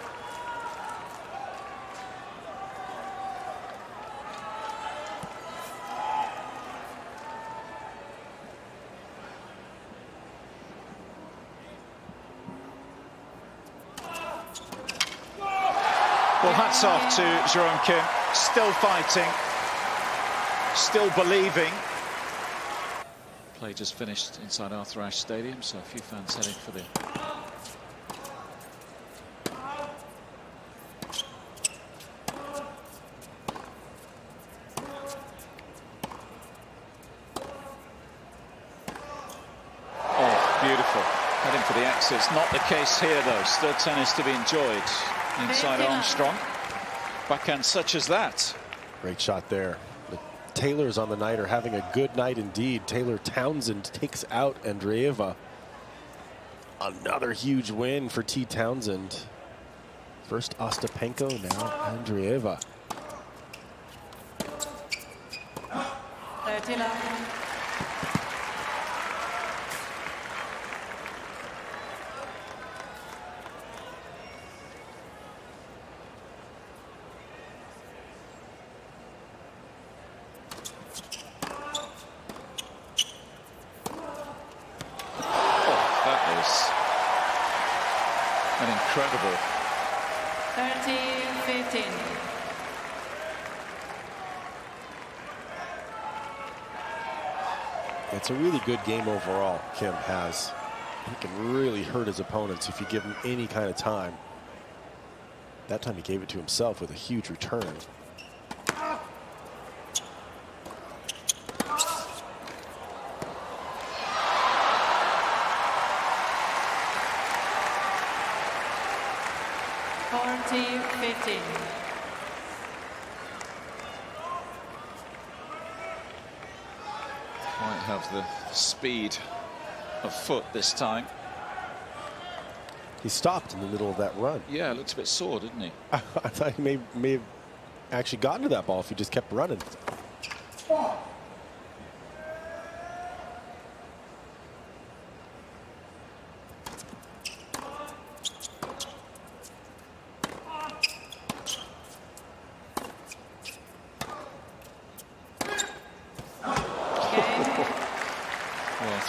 Well, hats off to Jerome Kim, still fighting, still believing. Play just finished inside Arthur Ashe Stadium, so a few fans heading for the beautiful. Heading for the exits. Not the case here, though. Still tennis to be enjoyed inside Armstrong. Backhand such as that. Great shot there. The Taylors on the night are having a good night indeed. Taylor Townsend takes out Andreeva. Another huge win for T. Townsend. First Ostapenko, now Andreeva. 30 love. An incredible 30-15. It's a really good game overall, Kim has. He can really hurt his opponents if you give him any kind of time. That time he gave it to himself with a huge return. Might have the speed of foot this time. He stopped in the middle of that run. Yeah, looked a bit sore, didn't he? I thought he may have actually gotten to that ball if he just kept running.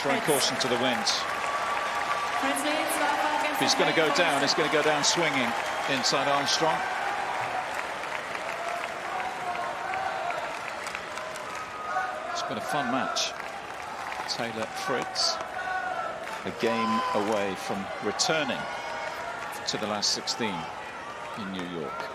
Throwing caution to the wind. Fritz leads, If he's going to go down, he's going to go down swinging inside Armstrong. It's been a fun match. Taylor Fritz, a game away from returning to the last 16 in New York.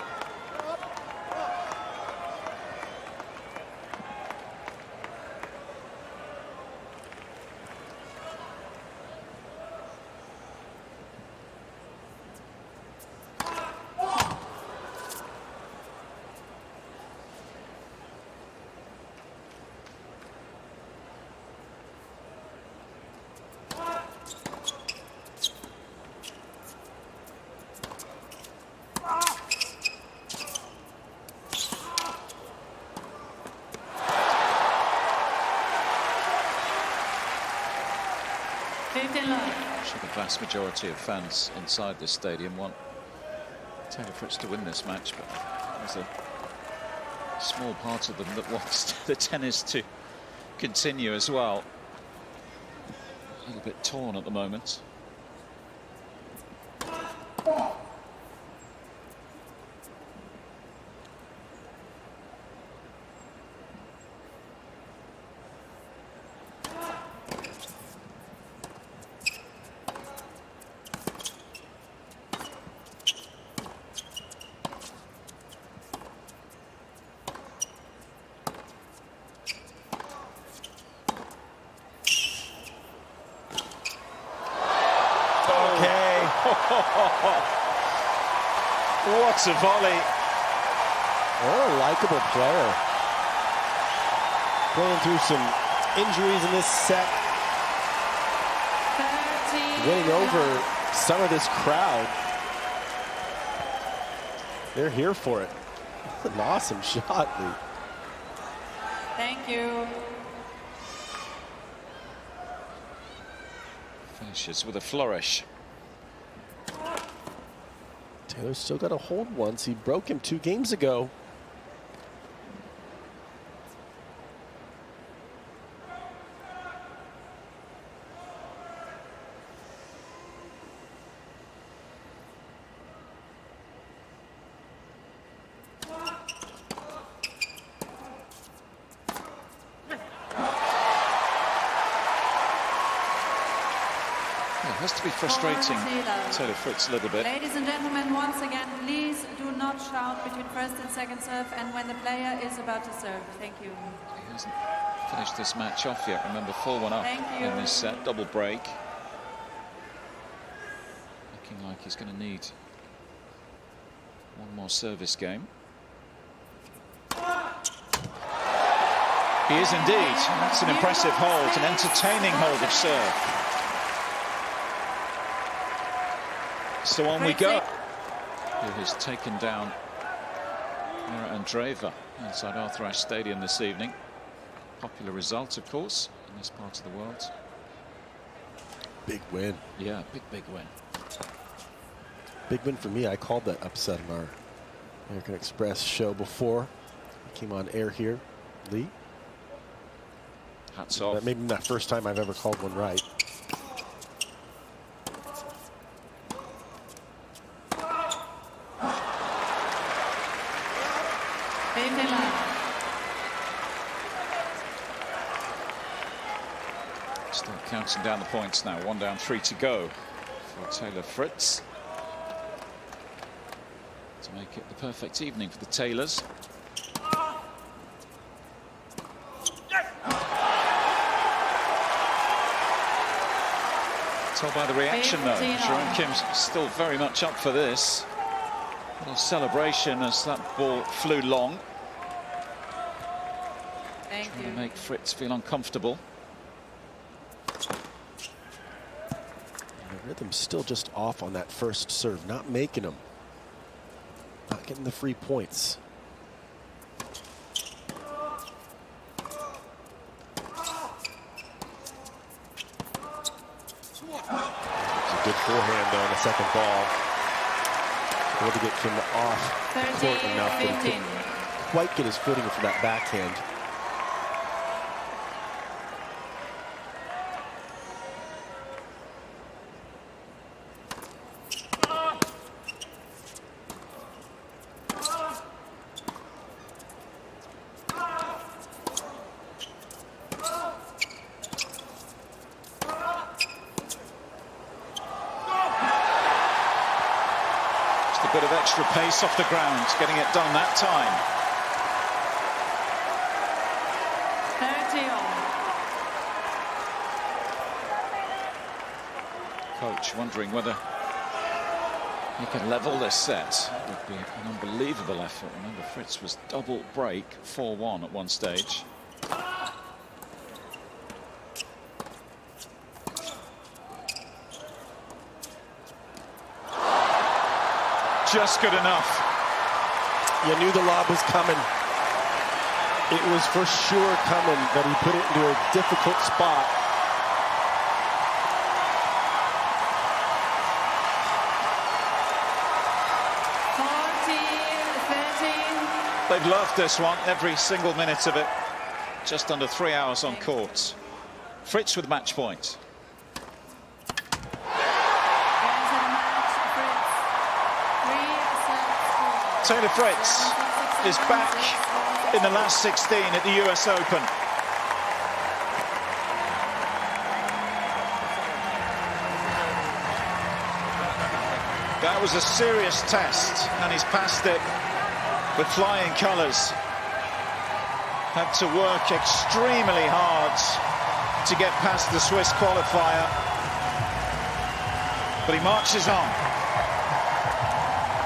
I'm sure the vast majority of fans inside this stadium want Taylor Fritz to win this match, but there's a Small part of them that wants the tennis to continue as well. A little bit torn at the moment. What a volley. What a likable player. Going through some injuries in this set. 30. Winning over some of this crowd. They're here for it. An awesome shot, Lee. Thank you. Finishes with a flourish. Taylor's still got to hold once. He broke him 2 games ago. It has to be frustrating Taylor Fritz a little bit. Ladies and gentlemen, once again, please do not shout between first and second serve and when the player is about to serve. Thank you. He hasn't finished this match off yet. Remember, 4-1 up Thank you. in this set. Double break. Looking like he's going to need one more service game. He is indeed. That's an impressive hold, an entertaining hold of serve. So on we go. Who has taken down Mirra Andreeva inside Arthur Ashe Stadium this evening. Popular result, of course, in this part of the world. Big win. Yeah, big win. Big win for me. I called that upset on our American Express show before we came on air here. Lee? Hats off. That may be my first time I've ever called one right. Still counting down the points now. 1 down, 3 to go for Taylor Fritz to make it the perfect evening for the Taylors. Tell by the reaction though, Jerome Kim's still very much up for this. A little celebration as that ball flew long. Thank Trying you. to make Fritz feel uncomfortable. The rhythm's still just off on that first serve, not making them. Not getting the free points. Good forehand though on the second ball. Able to get Kim off court enough that he couldn't quite get his footing for that backhand. A bit of extra pace off the ground, getting it done that time. 30 all. Coach wondering whether he can level this set. It would be an unbelievable effort. Remember, Fritz was double break 4-1 at one stage. Just good enough. You knew the lob was coming. It was for sure coming, but he put it into a difficult spot. They've loved this one, every single minute of it. Just under 3 hours on court. Fritz with match point. Taylor Fritz is back in the last 16 at the US Open. That was a serious test, and he's passed it with flying colours. Had to work extremely hard to get past the Swiss qualifier, but he marches on,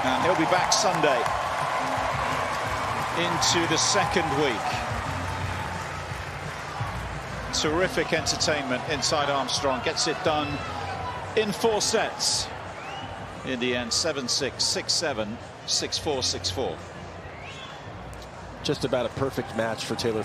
and he'll be back Sunday into the second week. Terrific entertainment inside Armstrong. Gets it done in 4 sets. In the end, 7-6, 6-7, 6-4, 6-4. Just about a perfect match for Taylor.